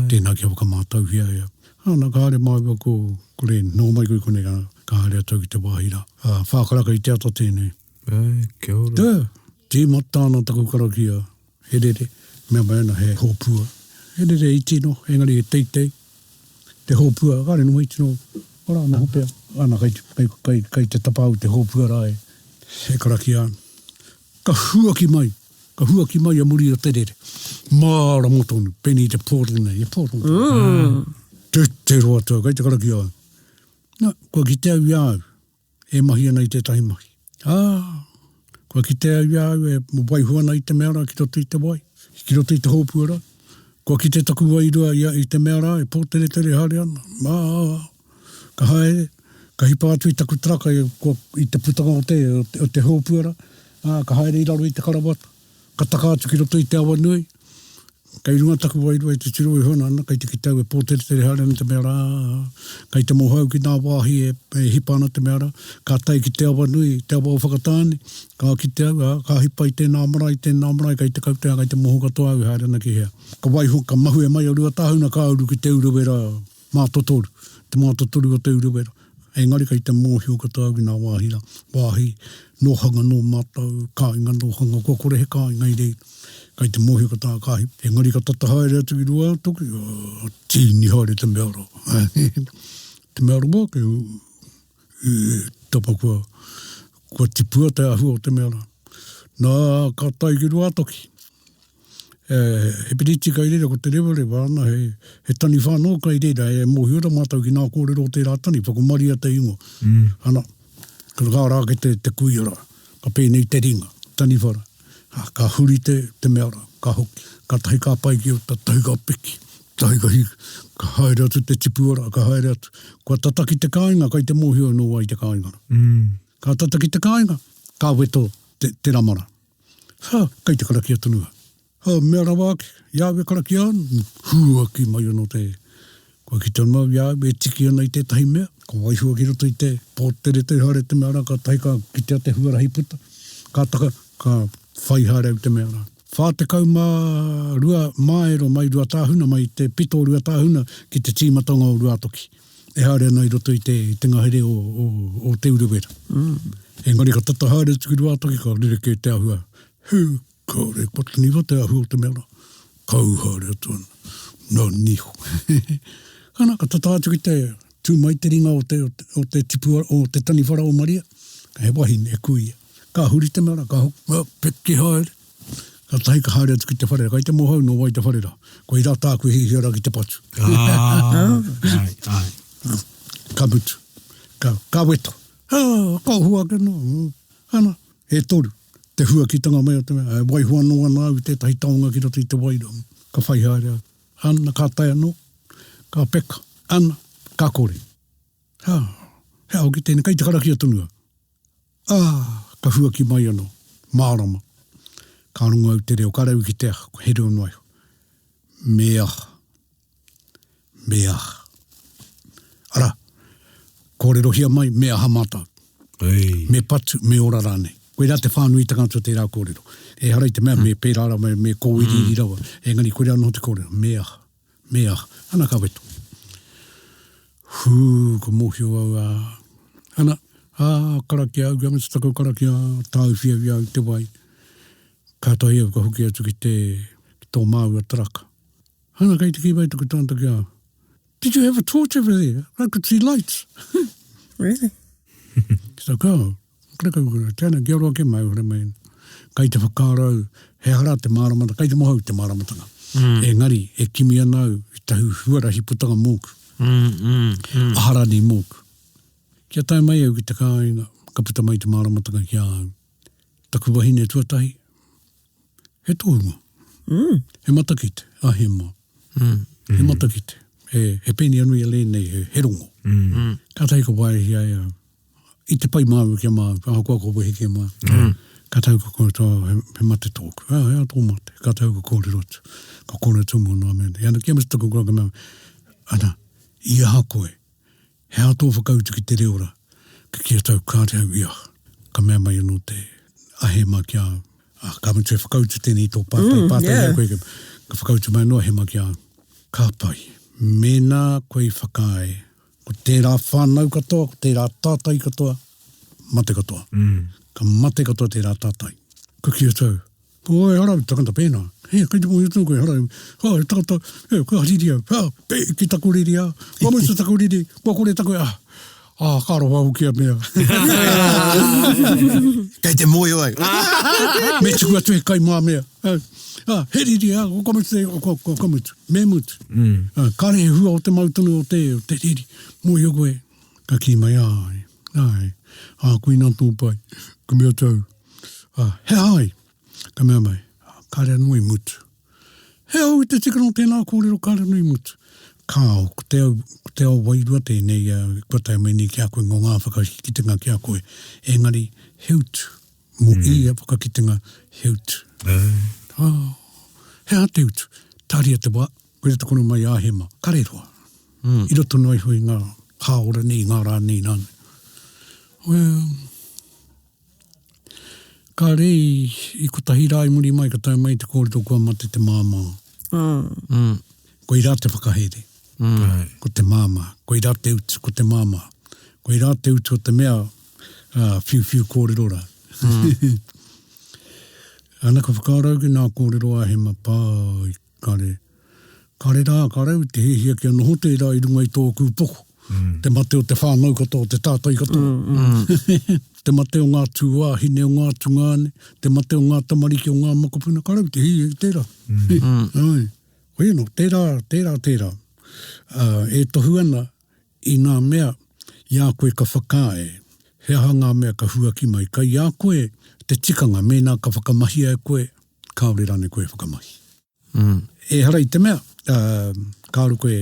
Tēnā kia whakamātau hia ia. Ana, ka haere mau ko leen, nō mai koe kone ka haere atau ki te wāhira. Whakaraka i te ato tēnei. Kia ora. Te matāna taku karakia, he rere, mea mai ana he hōpua. He rere i tino, engari he teitei. Te hōpua, kāre no i tino, ora ana hopea. Ana kai te tapau te hōpua rai. He karakia, ka huaki mai a muri o te rere. Māra motonu, peni te pōrong nei, Te roa tua, kai te karakia. Kua ki te au iau, e mahi ana i te tahi mahi. Kua ki te au iau, e wai huana i te meara, ki roto i te wai, ki roto i te hōpuara. Kua ki te taku wairua i te meara, e pōtere hare ana. Ka haere, ka hipa atu i taku traka i te putanga o te hōpuara. Ka haere i raro i te karawata. Ka taka atu ki roto i te awa nui. Kai runga taku wairua i te tiro i hona ana, kai te kitau e pōtere hare ana te meara. Kai te mohau ki nā wāhi e hipa ana te meara. Ka tai ki te awa nui, te awa o whakatāne. Ka ki te au, ka hipa i tēnā marae, kai te kautea, kai te moho katoa au hare ana ki hea. Ka waiho, ka mahu e mai o rua tāhuna ka auru ki te uruwera mātotoru. Te mātotoru o te uruwera. Engari kei te mōhio katoa ki nā wāhira, wāhi, no hanga no mātou, kāinga no hanga, kua kore he kāinga i rei, kei te mōhio katoa kāhi. Engari ka tata haere atu ki rua toki, tīni haere te meara. Te meara wā, kei tapa kua tipua te ahua o te meara. Nā ka tai ki rua toki. He piriti kai reira ko te rewere wāna, he tani whānau kai reira, e mōhiora mātou ki nā kōrero o tērā tani, whakamutunga te ingo. Ana, ka rā ke te kuiara, ka pēnei te ringa, tani whara. Ka huri te meara, ka hoki, ka tahi ka pai ki o tahi ka piki, tahi ka hiki, ka haere atu te tipuara, ka haere atu. Kua tataki te kāinga, kai te mōhio no wai te kāinga. Ka tataki te kāinga, ka weto te ramara. Kai te karaki atunua. Mea wāki, iawe karaki an, hua ki mai ono te, kua ki tonu mau iawe, e tiki ana i te tahi mea, ka waihua ki roto i te pōtere te hare te mea, ka tahi ka ki te ate huarahi puta, ka taka, ka whai hare au te mea. Whā te kauma rua maero mai rua tāhuna, mai te pito rua tāhuna, ki te tīmatanga o rua toki. E hare ana i roto i te ngahere o te uruwera. Engari ka tata hare tuki rua toki, ka rireke te ahua. Kore, pataniwa te ahua te mea, kauhare atuan, no niho. Kana, ka tata atu ki te tū mai te ringa o te tipua, o te tani whara o Maria, ka he wahi e kuia. Ka huri te mea, ka hok, peki haere. Ka tahi ka haere atu ki te wharera, kai te mohau no wai te wharera. Ko i rā tāku hi hiara ki te patu. Ka butu, ka weto. Ka hua ke no, ana, he toru. Te hua ki tanga mai o te mea, wai hua noa nā i te tahi taonga ki roto i te wairong. Ka whai haere, ana ka tai anō, ka peka, ana, ka kore. He au ki tēnei, kai te karaki atunua. Ka hua ki mai anō, mārama. Ka runga au te reo, ka rau ki te aha, ko he reo noi. Mea. Ara, kōrero hia mai, mea hamata. Me patu, me ora rānei. Koe rā te whānui tangata te rā kōrero. E harai te mea, me pērara, me kōiri i rawa. E ngani, koe rā no te kōrero. Mea. Ana ka wetu. Ko mōhio au. Ana, karaki au, kia mita takau karaki au, tāu whiawhi au te wai. Ka tahi au, ka hoki atu ki tō māua taraka. Ana, kei te ki wai tuku tāntaki au. Did you have a torch over there? I could see lights. Really? Kisa kao. Tēnā, kia roa ke mai hore mai. Kai te whakārau, he hara te māramata, kai te mohau te māramatanga. Engari, e kimi anau, i tahu huarahi putanga mōku. Ahara ni mōku. Kia tai mai au ki te kāinga, ka puta mai te māramatanga kia au. Taku wahine tuatahi. He Tohunga. He matakite, he mā. He matakite. He pēni anui a lēnei, he rongo. Ka tai ka waihi ai au. I te pai māu kia māu, aha kua ko wehi kia māu. Ka tau ka kōrero, he mate tōku. Hea tō mate, ka tau ka kōrero atu. Ka kōrero tūmu nā mea. Ana kia mata taku kura ka māu. Ana, i aha koe. Hea tō whakautu ki te reora. Ka kia tau kāre au i aha. Ka mea mai anō te ahe mā kia. Ka matu e whakautu tēnei tō pātai hea koe. Ka whakautu mai anō he mā kia. Ka pai. Mena koe whakae. Ko tērā whānau katoa, ko tērā tātai katoa, mate katoa. Ka mate katoa tērā tātai. Ka kia tau. Oi, harau, takanta pēnā. Hei, kai te mō iatunu koe, harau. Hei, takanta, koe hariri au. Ki taku riri au. Wamusa taku riri, kua kore taku au. Kāro wahu kia mea. Kei te mōio ai. Me tuku atu he kai mā mea. He riri au, ko komutu, me mutu. Kāre he hua o te mautunu o te riri. Mōio koe, ka ki mai ai. Kui nā tōpai, ka mea tau. He ai, ka mea mai. Kāre anui mutu. He au i te tikano tēnā kōrero, kāre anui mutu. Kāo, ko te au wairua tēnei, kua tai mai ni kia koe ngō ngā whakakitenga kia koe. Engari, heutu. Mo ia whakakitenga, heutu. He a te utu. Tāria te wā, koe te kono mai āhema. Kareroa. I roto noi hui ngā haora ni, ngā rā ni nāne. Well, ka rei i ko tahi rai muri mai, ka tai mai te kōrero kua mate te māmā. Ko i rā te whakahere. Ko te māmā. Ko i rā te utu, ko te māmā. Ko koe rā te utua te mea whiu kōrero rā. Ana ka whakaarau ki nā kōrero a he mapai, kare rau, te hehia kia noho te rā i runga i tōku poko. Te mate o te whānau katoa, te tātai katoa. Te mate o ngā tūā, hine o ngā tungāne, te mate o ngā tamariki o ngā makopuna, karau te hehia i tērā. Koe no, tērā. E tohu ana i ngā mea, ia koe ka whakae, he aha ngā mea ka huaki mai, ka ia koe te tikanga, mēnā ka whakamahi e koe, kaore rane koe whakamahi. E hara i te mea, kāru koe,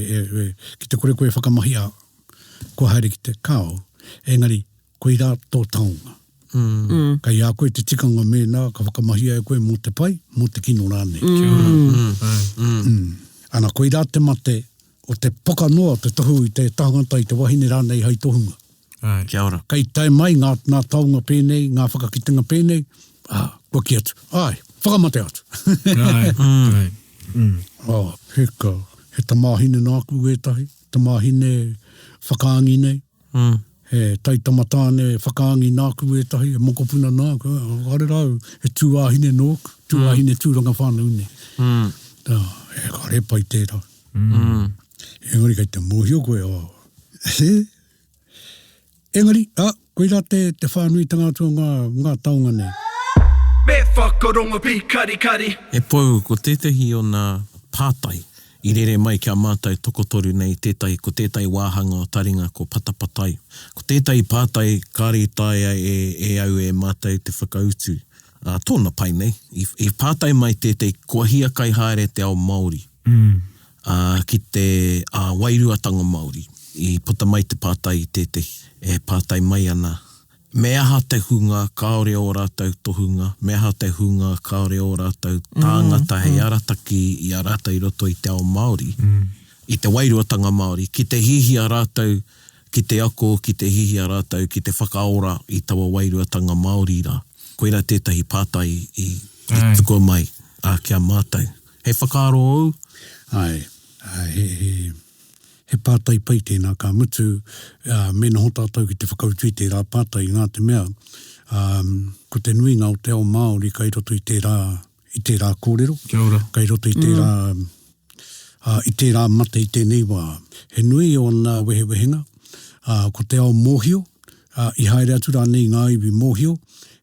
ki te kore koe whakamahi a, ko haere ki te kao, engari, koe rā tō taunga. Ka ia koe te tikanga mēnā, ka whakamahi e koe mō te pai, mō te kino rāne. Ana koe rā te mate, o te poka noa, te tohu i te tahangata i te wahine rānei hai tohunga. Kia ora. Kei tai mai ngā taunga pēnei, ngā whakakitinga pēnei, kua ki atu. Ai, whakamate atu. Heka, he tamāhine nāku etahi, tamāhine whakaangi nei, he taitamatāne whakaangi nāku etahi, he mokopuna nāku, kare rau, he tūāhine nōku, tūāhine tūranga whānau nei. He kare pai tērā. Engari kei te mōhio koe Engari, koe rā te whānui tangātua ngā taunga nei. Me whakaronga pi kari. E pou, ko tētahi o ngā pātai, i rere mai kia mātai tokotoru nei ko tētai wahanga o Taringa ko patapatai. Ko tētai pātai kārītaia e au e mātai te whakautu. Tōna pai nei, i pātai mai tētai kua hia kai haere te ao Māori. Ki te wairuatanga Māori. I puta mai te pātai i tētai, e pātai mai ana. Me aha te hunga, kaore o rātou tohunga, me aha te hunga, kaore o rātou tāngata hei arataki i a rātou i roto i te ao Māori. I te wairuatanga Māori, ki te hihia rātou, ki te ako, ki te hihia rātou, ki te whakaora i tawa wairuatanga Māori rā. Koira tētahi pātai i tuko mai kia mātou. He whakaaro au? Ai, he pātai pai tēnā ka mutu, me noho tātou ki te whakautu i tērā pātai ngā te mea, ko te nuinga o te ao Māori kai roto i tērā kōrero, kai roto i tērā mate i tēnei wā. He nui o nā wehenga, ko te ao mōhio, i haere atu rānei ngā iwi mōhio,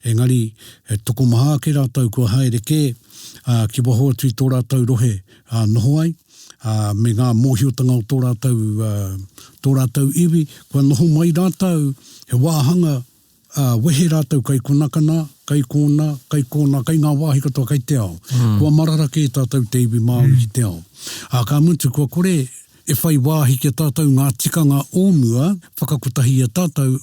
engari he toko maha ke rātou kua haere ke, ki waho atu i tō rātou rohe noho ai, me ngā mōhiotanga o tō rātou iwi, kua noho mai rātou, he wahanga, wehe rātou kai konakana, kai kōna, kai ngā wāhi katoa kai te ao. Kua marara ke tātou te iwi Māori ki te ao. Ka mutu kua kore, e whai wāhi ki tātou ngā tikanga ōmua, whakakutahi a tātou,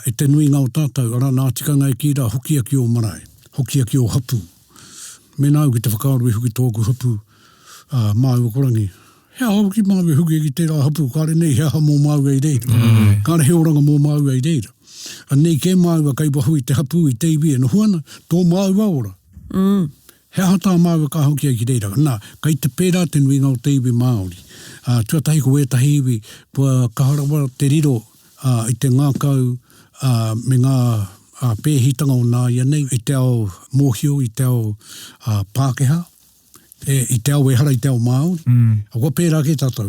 e te nui ngā o tātou, nā tikanga e ki rā hokia ki o marae, hokia ki o hapu. Me nāu ki te whakaaru e huki tōku hapu, māu o korangi. Hea hoki māu e huki ki tērā hapu, kāre nei hea mō māu e reira. Kāre he oranga mō māu e reira. Nei ke māu a kai wahu i te hapu i te iwi e no huana, tō māu a ora. Hea hata māu a ka hoki ki reira. Nā, kai te pērā te nui ngā o te iwi Māori. Tuatahi ko e tahi iwi, pua kaharawa te riro i te ngākau, me ngā pēhitanga o nā ia nei, i te ao mōhio, i te ao Pākeha, i te ao e hara i te ao Māori. A kua pērā ke tātou,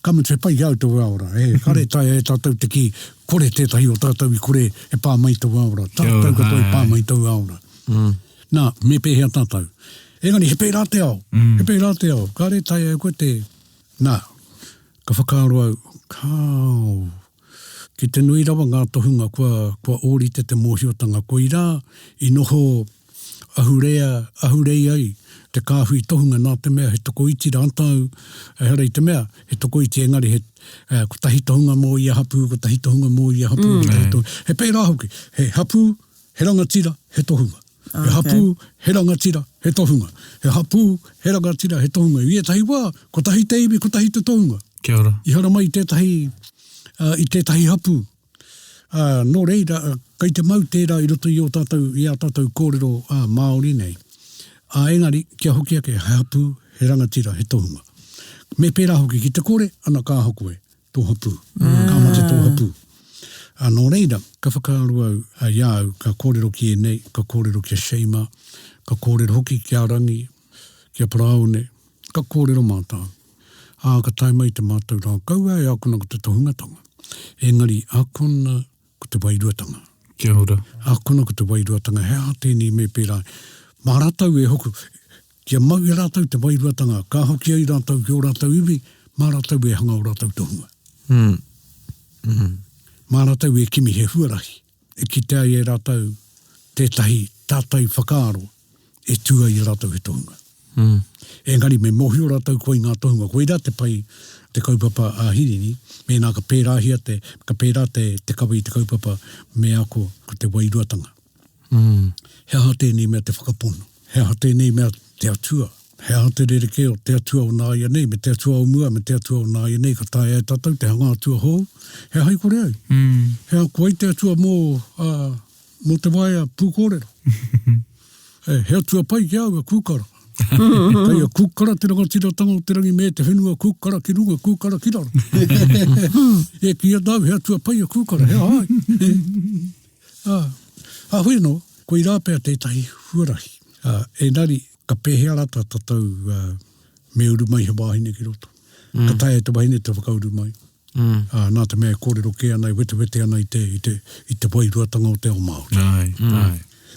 kamu te pai au te waora, kare tai e tātou te ki, kore tētahi o tātou i kore e pā mai te waora, tātou katoa e pā mai te waora. Nā, me pēhea tātou. Engari, he pērā te ao, kare tai e koe te, nā, ka whakaaro au, kāu, ki te nui rawa ngā tohunga kua ōrite te mōhiotanga koirā, i noho ahurei ai, te kāhui tohunga nā te mea, he toko iti rātau, hera i te mea, he toko iti engari, ko tahi tohunga mō ia hapu, ko tahi tohunga mō ia hapu, he pērā hoki, he hapu, he rangatira, he tohunga. He hapu, he rangatira, he tohunga. He hapu, he rangatira, he tohunga. I tahi wā, ko tahi te iwi, ko tahi te tohunga. Kia ora. I hara mai i tētahi hapu. Nō reira, kai te mau tērā i roto i a tātou kōrero Māori nei. Engari, kia hoki ake, he hapu, he rangatira, he tohunga. Me pērā hoki ki te kore, ana kā hokoe, tō hapu. Kā mate tō hapu. Nō reira, ka whakaaro au a iau, ka kōrero ki e nei, ka kōrero ki a sheima, ka kōrero hoki ki a rangi, ki a paraone, ka kōrero mātau. Ka tai mai te mātau rā kaua e akona ko te tohungatanga. Engari, akona ko te wairuatanga. Kia ora. Akona ko te wairuatanga, hea tēnei me pērā. Mā rātau e hoku, kia mau e rātau te wairuatanga, ka hoki ai rātau ki o rātau iwi, mā rātau e hanga o rātau tohunga. Mā rātau e kimi he huarahi, e ki te ai e rātau tētahi tātou whakaaro, e tua i rātau he tohunga. Engari me mohi o rātau koi ngā tohunga, koe rā te pai te kaupapa a hirini, me nā ka pērāhia ka pērā te kawi te kaupapa me ako ko te wairuatanga. Hea tēnei mea te whakapono, hea tēnei mea te atua, hea te rereke o te atua o nā ia nei, me te atua o mua, me te atua o nā ia nei, ka tae ai tātou, te hanga atua hou, hea hai kore au. Hea koe te atua mō te waia pū kōrero. Hea tua pai ki au a kūkara. Kai a kūkara te rangatira tanga o te rangi me te whenua kūkara ki runga, kūkara ki raro. E ki a tau, hea tua pai a kūkara, hea hai. Hui no, koe rāpea tētahi huarahi. Nari, ka pēhea rata tātou me uru mai he wāhine ki roto. Ka tae te wāhine te whakauru mai. Nā te mea kōrero ke anai, wete anai i te wairuatanga o te ao Māori.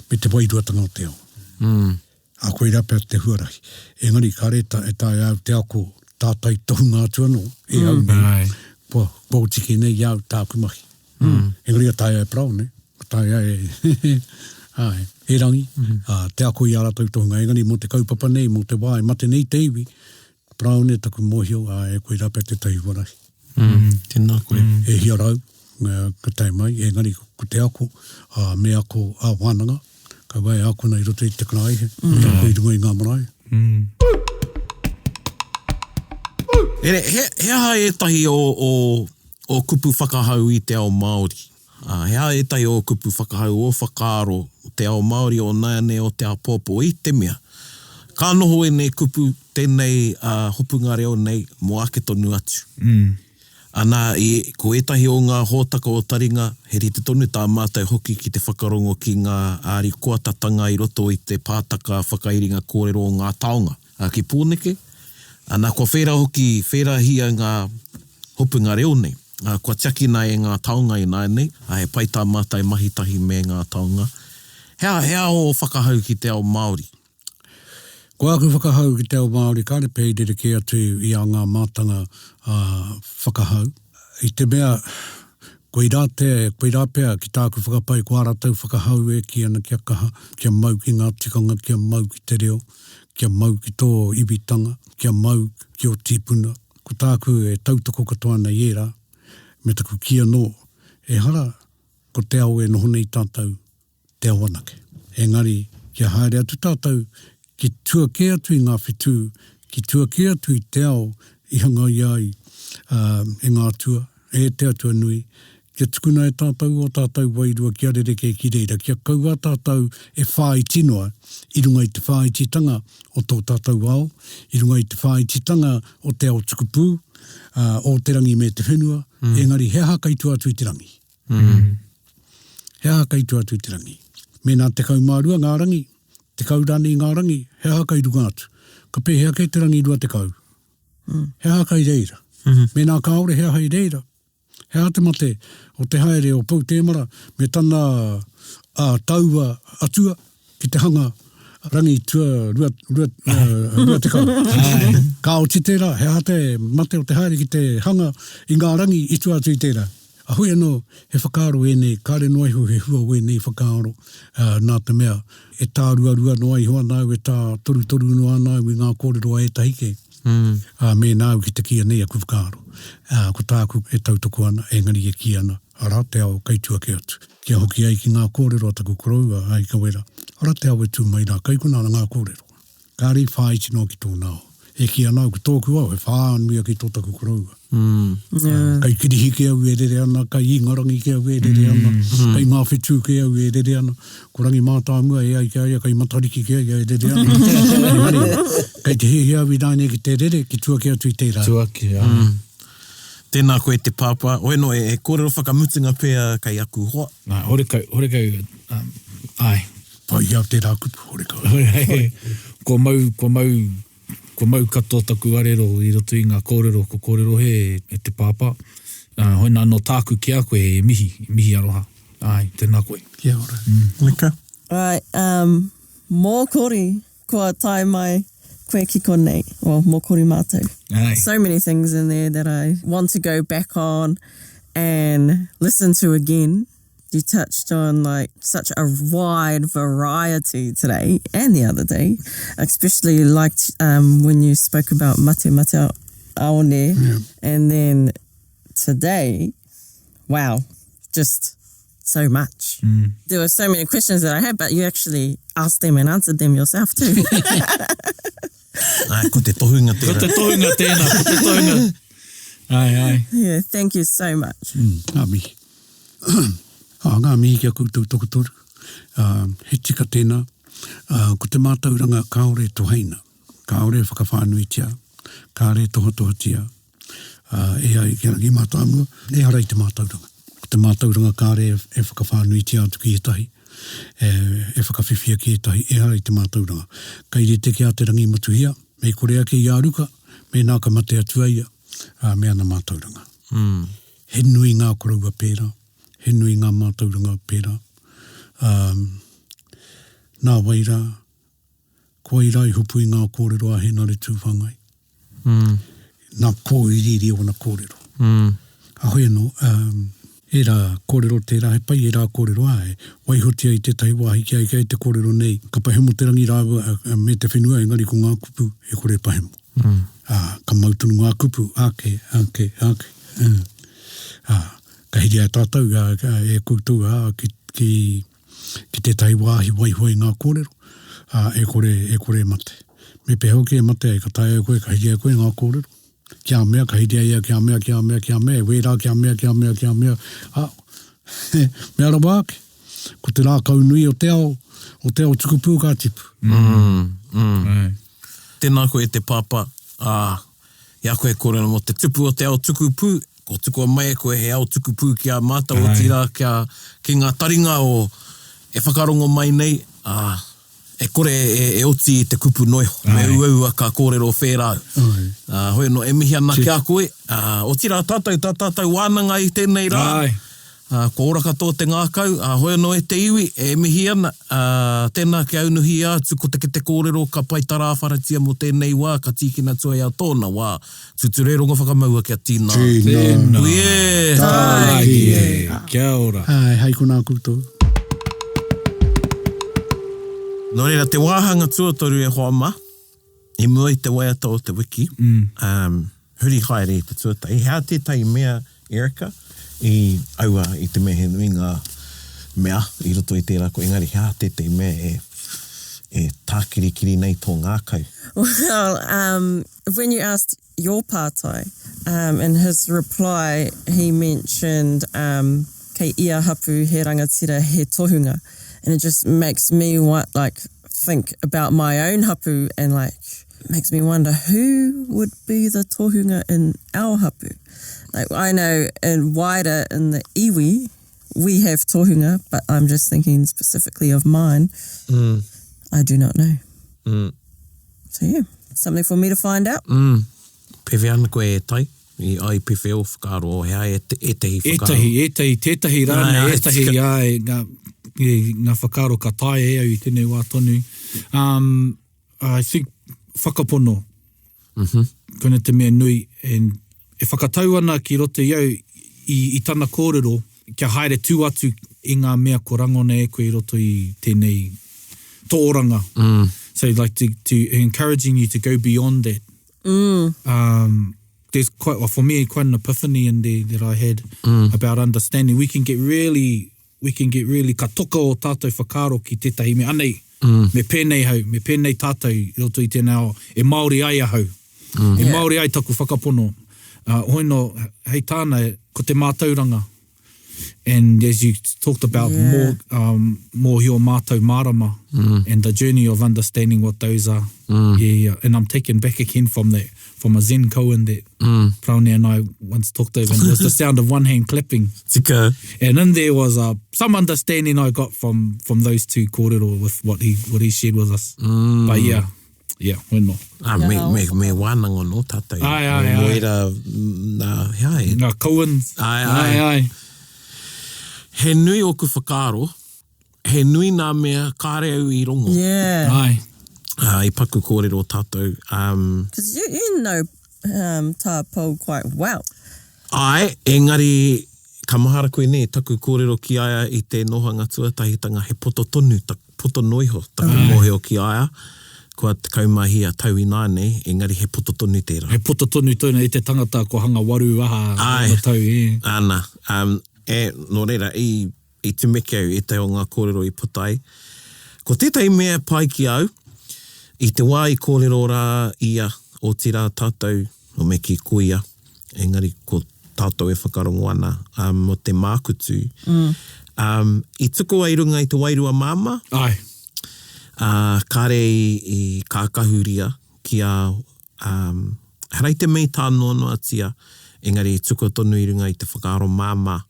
Me te wairuatanga o te ao. Koe rāpea te huarahi. Engari, ka reta e tae au te ako tātai Tohunga atu anō. E au nei. Pō tiki nei au tāku mahi. Engari a tae ai prau, ne? Tai ai e rangi, te ako i ārātou Tohunga, engari mō te kaupapa nei, mō te wāi, mate nei te iwi, praone taku mōhio, e koe rāpea te tai warahi. Tēnā koe. E hia rau, ka tai mai, engari ko te ako, me ako a wānanga, ka wai ako nei roto i te kanaihe, me ako i runga i ngā marae. Hea e tahi o kupu whakahau i te ao Māori. Hea e tai o kupu whakahau o whakaaro te ao Māori o nāne o te apopo i te mea. Ka noho e nei kupu tēnei hopunga reo nei mo ake tonu atu. Anā ko etahi o ngā hōtaka o Taringa, he rite tonu tā mātai hoki ki te whakarongo ki ngā āri koatatanga i roto i te pātaka whakairinga kōrero o ngā taonga. Ki pōneke, anā kua whera hoki, whera hia ngā hopunga reo nei. Kua tiakina e ngā taonga i nai nei, he pai tā mātai mahitahi me ngā taonga. Hea o whakahau ki te ao Māori? Ko aku whakahau ki te ao Māori, kāre pēi rereke atu i a ngā mātanga whakahau. I te mea, koe rāpea ki tāku whakapai, ko ārātau whakahau e ki ana kia kaha, kia mau ki ngā tikanga, kia mau ki te reo, kia mau ki tō iwitanga, kia mau ki o tīpuna. Ko tāku e tautoko katoa nei era, me taku kia no, e hara, ko te ao e noho nei tātou, te ao anake. Engari, kia haere atu tātou, ki tua ke atu i ngā whetū, ki tua ke atu i te ao, i hanga i ai, e ngā tua, e te atua nui, kia tukuna e tātou o tātou wairua, kia rereke ki reira, kia kaua tātou e whāitinoa, i runga i te whāititanga o tō tātou ao, i runga i te whāititanga o te ao tukupū, o te rangi me te whenua, engari he haka i tu atu i te rangi. He haka i tu atu i te rangi. Me nā te kaumārua ngā rangi, te kaurani ngā rangi, he haka i runga atu. Ka pē he haka i te rangi rua te kau. He haka i reira. Me nā kaore he haka i reira. He haka mate o te haere o Pou Temara, me tana taua atua ki te hanga rangi tua rua te kau. Ka o titera, he hate mate o te haere ki te hanga i ngā rangi i tua atu i tērā. Ahui anō, he whakaaro e nei, kāre noihu he hua o e nei whakaaro nā te mea. E tā rua noai hoa nāu, e tā toru noa nāu i ngā kōrero a e tahike. Me nāu ki te kia nei a ku whakaaro. Ko tāku e tautoko ana, engari e ki ana. Ara te ao kaitua ke atu. Kia hoki ai ki ngā kōrero a taku koroua ai ka wera. Ara te ao e tū mai rā kaikuna ana ngā kōrero. Kāre whāiti no ki tō nāo. E ki anau ki tōku au, e whānuia ki tō taku koroua. Kai kirihi ke au e rere ana, kai ingarangi ke au e rere ana, kai mawhetū ke au e rere ana, ko rangi mātāmua e ai ke aia, kai matariki ke ai e rere ana. Kai te hehe au i nāne ki te rere, ki tua ke atu i tērā. Tua ke, Tēnā koe te Pāpā. Oeno e kōrero whakamutunga pēr kai aku hoa. Hore kau, ai. Pai au te rākupu, hore kau. Ko mau katoa taku arero i roto i ngā kōrero, ko kōrero he e te Pāpā. Hoina no tāku ki a koe e mihi aroha. Ai, tēnā koe. Kia ora. Nika. Right, mō kori kua tai mai koe ki konei, well, mō kori mātou. Ai. So many things in there that I want to go back on and listen to again. You touched on like such a wide variety today and the other day. Especially liked when you spoke about mate aone. Yeah. And then today, wow, just so much. There were so many questions that I had, but you actually asked them and answered them yourself too. Ai, ko te tohunga tēnā. Ko te tohunga tēnā, ko te tohunga. Ai. Yeah, thank you so much. Ngā mihi. Ngā mihi kia koutou tokotoru. He tika tēnā. Ko te mātauranga kaore tohaina. Kaore whakawhānuitia. Kāre tohotohatia. E ai kia rangi mātāmua. E harai te mātauranga. Ko te mātauranga kāre e whakawhānuitia atu ki etahi. E whakawhiwhia ki etahi. E harai te mātauranga. Kai re te kia te rangi matuhia. Me korea ki i aruka. Me nāka mate atuaia. Me ana mātauranga. He nui ngā koraua pēra. He nui ngā mātauranga pēra. Nā waira, kua i rai hupu i ngā kōrero a he nare tūwhangai. Nā kōiriri o na kōrero. A hoi anō, e rā kōrero tērā, he pai e rā kōrero ai, waihotia i tētahi wāhi ki ai kei te kōrero nei. Ka pahemo te rangi rāua me te whenua, engari ko ngā kupu, e kore pahemo. Ka mautunu ngā kupu, ake. Ka hiri ai tātou, e koutou ki tētahi wāhi waihoi ngā kōrero, e kore mate. Me pe hoki e mate ai, ka tae koe, ka hiri ai koe ngā kōrero. Kia mea, ka hiri ai kia mea, e wērā kia mea. Mea rawa ake. Ko te rā kaunui o te ao tukupū ka tipu. Tēnā koe te Pāpā. Ia koe kōrero mo te tupu o te ao tukupū. Ko tuku mai koe he ao tukupū ki a māta o tira ki ngā taringa o e whakarongo mai nei. E kore e oti i te kupu noio. Me uaua ka kōrero whērau. Hoi no e mihi ana ki a koe. O tira tātou wānanga i tēnei rā. Ko ora katoa te ngākau. Hoi no e te iwi e mihi ana. Tēnā ki aunuhi atu ko te kōrero ka pai tarāwharatia mo tēnei wā. Ka tīkina tua ia tōna wā. Tuturerongo whakamaua kia tīnā. Tēnā. Uie. Tāi. Kia ora. Hei ko nā koutou. Nō reira, te wāhanga tuatoru e hoa ma. I mua i te waiata o te wiki. Huri haere i te tuata. I hea tētai mea, Erika, i aua i te mea he nui ngā mea i roto i tērā ko engari hea tētai mea e tākirikiri nei tō ngākau. Well, when you asked your pātai, in his reply, he mentioned kei ia hapu he rangatira he tohunga. And it just makes me think about my own hapu and makes me wonder who would be the tohunga in our hapu. Like I know in wider in the iwi, we have tohunga, but I'm just thinking specifically of mine. I do not know. So yeah, something for me to find out. Pewhi ana koe e tai. I ai pewhi o whakaro o hea etahi whakaro. Etahi, tētahi rāna, etahi ai ngā whakaro ka tae e au i tēnei wā tonu. I think whakapono. Kona te mea nui. And e whakatau ana ki roto iau i tana kōrero, kia haere tū atu i ngā mea ko rangona e koe i roto i tēnei tō oranga. So like to encouraging you to go beyond that. There's for me, quite an epiphany in there that I had about understanding. We can get really katoka o tātou whakaro ki tētahi me anei, me pēnei tātou i roto i tēnā e Māori ai ahau. E Māori ai taku whakapono. Hoi no, hei tāna, ko te mātauranga. And as you talked about more hio mātou marama and the journey of understanding what those are. And I'm taken back again from that, from a Zen koan that Praone and I once talked over, and it was the sound of one hand clapping. Tika. And in there was some understanding I got from those two kōrero with what he shared with us. But yeah, whenō. Me wānanga no tātou. Ai. Moira, Ngā koans. Ai. He nui o ku whakaaro, he nui nā mea kāre au I rongo. Yeah. Ai. I paku kōrero tātou. Because you know Tā Pou quite well. Ai, engari, ka mahara koe ne, taku kōrero ki aia I te nohanga tuatahitanga, he poto tonu, poto noiho, taku mohe o ki aia. Kua te kaumahia tau I nāne, engari he poto tonu tērā. He poto tonu tōna I te tangata ko hanga waru waha. Ai, tau, ana. No reira, I te meke au, te o ngā kōrero I putai. Ko tētai mea pai ki au, I te wā I kōrero rā ia o tira tātou, o me ki Koia, engari ko tātou e whakarongo ana, mo te mākutu. I tuko ai runga I te wairua māma, Ai. Kāre I kākahuria ki a harai te mei tā nonoa tia, engari I tuko tonu I runga I te whakaaro māma.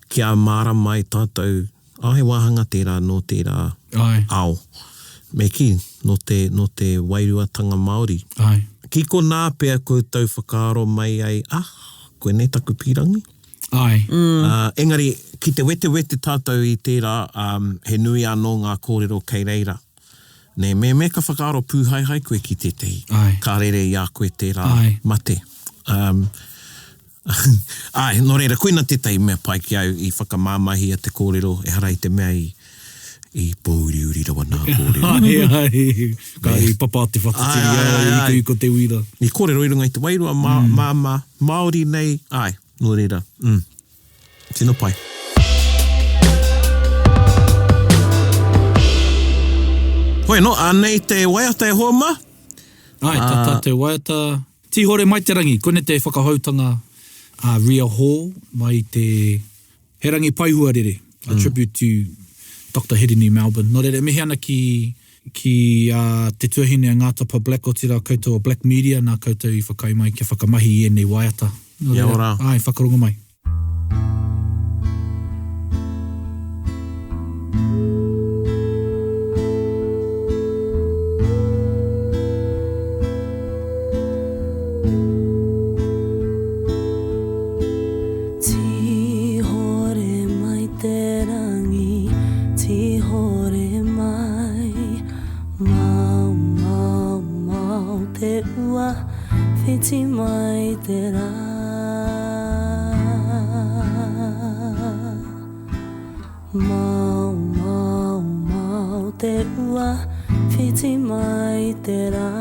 Ki a māra mai tātou, he wahanga tērā no tērā ao. Me ki, no te wairuatanga Māori. Ai. Ki ko nā pēr koutou whakaaro mai ai, koe ne taku pirangi. Ai. Engari, ki te wete tātou I tērā, he nui anō ngā kōrero kei reira. Ne me ka whakaaro pūhaihai koe ki te tehi. Ai. Ka rere I a koe tērā mate. No reira, koina te tei mea pai ki au I whakamāmahi a te kōrero, e harai te mea I pōuri rawa nā kōrero. Ai. Ka I papa te whakatiri, I ko te uira. I kōrero I runga I te wairua māma, Māori nei, no reira. Tino pai. Hoi no, anei te waiata e hoa ma? Ai, te waiata. Tihore mai te rangi, kone te whakahautanga Ria Hall mai te he rangi paihua rere. A tribute to Dr. Herini Melbourne. No rere, mehe ana ki te tuahine a Ngātapa Black o tira koutou o Black Media, nā koutou I whakai mai kia whakamahi I nei waiata. No Ia ora. Ai, whakarongo mai. Whiti mai te rā Mau te ua Whiti mai te rā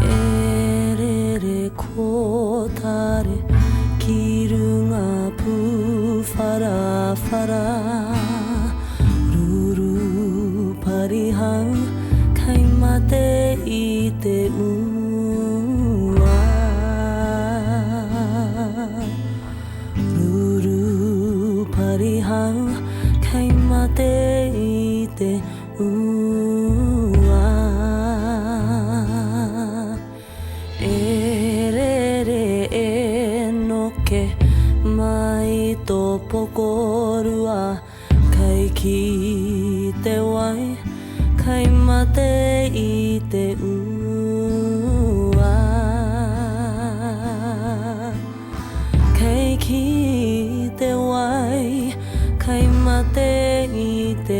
E rere kōtare Ki runga pū whara Ruru parihau Kai mate I te ua Ruru parihau Kai mate I te ua E rere e noke Mai tō pokorua Kai ki te wai Kai mate I te ua Kai ki te wai Kai mate I te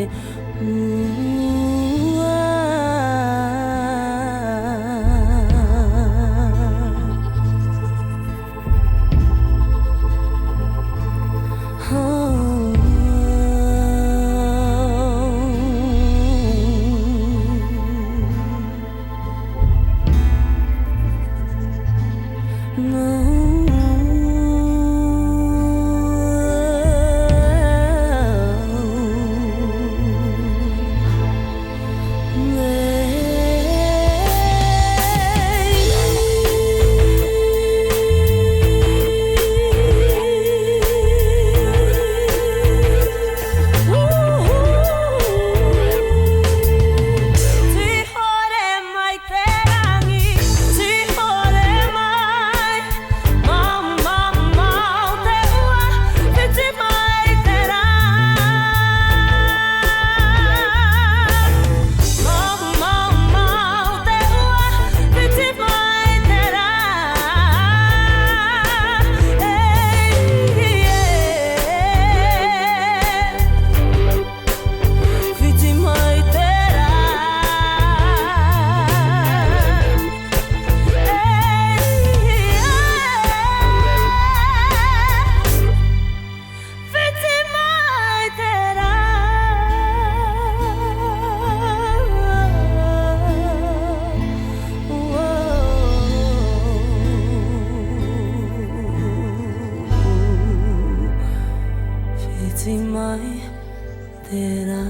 te rā.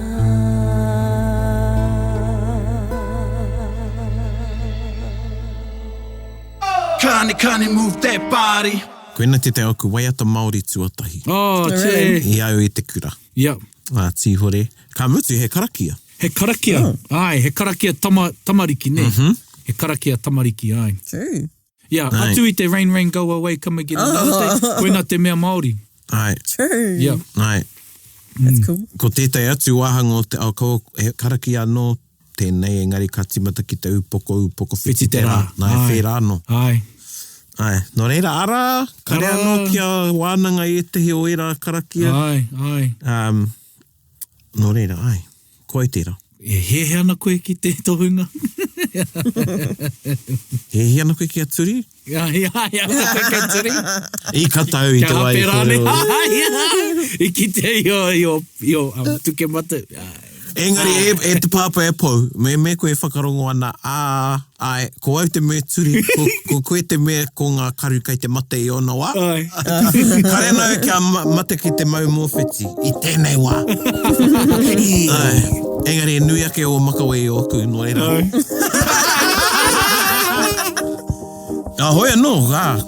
Kani move that body. Koina te te aku waiata Māori tuatahi. Oh, te. I au i te kura. Yep. Tīhore. Ka mutu he karakia. He karakia. Ai, he karakia tamariki, ne? He karakia tamariki, ai. True. Yeah, Ai. atu I te rain, go away, come again another day. Koina te mea Māori. Ai, True. Yeah. ai. That's cool. Ko tētai atu wahanga o te ao ko he karakia anō, tēnei engari ka timata ki te upoko whiti te rā. Nā e whērā anō. Ai. Ai, no reira ara, kare Ara. anō kia wānanga I te he o era karakia. Ai. No reira, ai, koe tērā. E he ana koe ki te tohunga. He ana koe ki a turi? Ai, ana koe ki a turi. I ka tau I te wai rāne. kōrero. I ki te io tuke mata. Engari, e te pāpā e pou, me koe whakarongo ana, ai, ko au te mea turi, ko koe te mea ko ngā karu kai te mate I ona wā. Ai. Kare nau kia mate ki te mau mōwhiti, I tēnei wā. Ai, engari, e nui ake o makawe I oku, no reira. Hoi anō,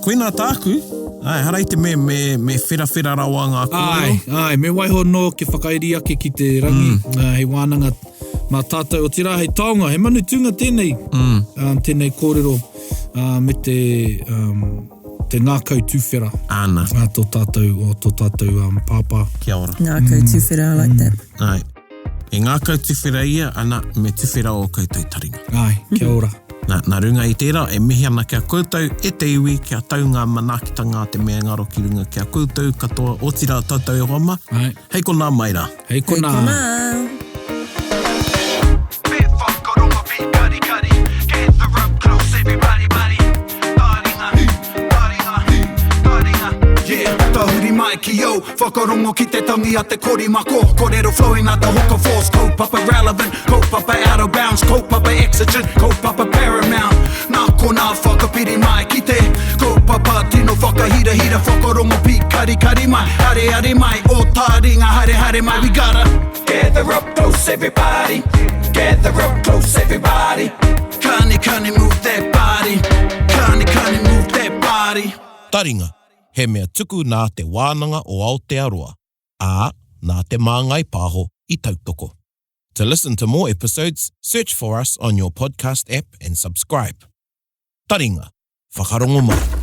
koina tāku. Ai, harai te me whera rawa ngā kōrero. Ai, me waiho no ke whakairi ake ki te rangi. Hei wānanga mā tātou o tira, hei taonga, he manutunga tēnei. Tēnei kōrero me te ngākau tūwhera. Ana. Tō tātou Pāpā. Kia ora. Ngā kau tūwhera, I like that. Ai. E ngākau tūwhera ia, ana me tūwhera o koutou taringa. Ai, kia ora. Nā runga I tērā, e mihi ana kia koutou, e te iwi, kia tau ngā manakitanga te mea ngaro ki runga kia koutou, katoa o tira tātou e wama. Ai. Hei kona maira. Hei kona. Bit whakaronga, bit kari. Gather up close, everybody, buddy. Taringa. Yeah, tahuri mai ki yo. Whakarongo ki te tangi a te kori mako. Kōrero flowing at the hook of force. Kaupapa relevant, kaupapa out of bounds. Kaupapa exigent, kaupapa paramount. Nā kona whakapiri mai ki te. Kaupapa tino whakahirahira. Whakarongo pi kari mai. Hare mai, o Taringa, hare mai. We gotta gather up close, everybody. Gather up close, everybody. Kani move that body. Kani move that body. Taringa, he mea tuku nā te wānanga o Aotearoa, nā te māngai pāho I tautoko. To listen to more episodes, search for us on your podcast app and subscribe. Taringa, whakarongo mai.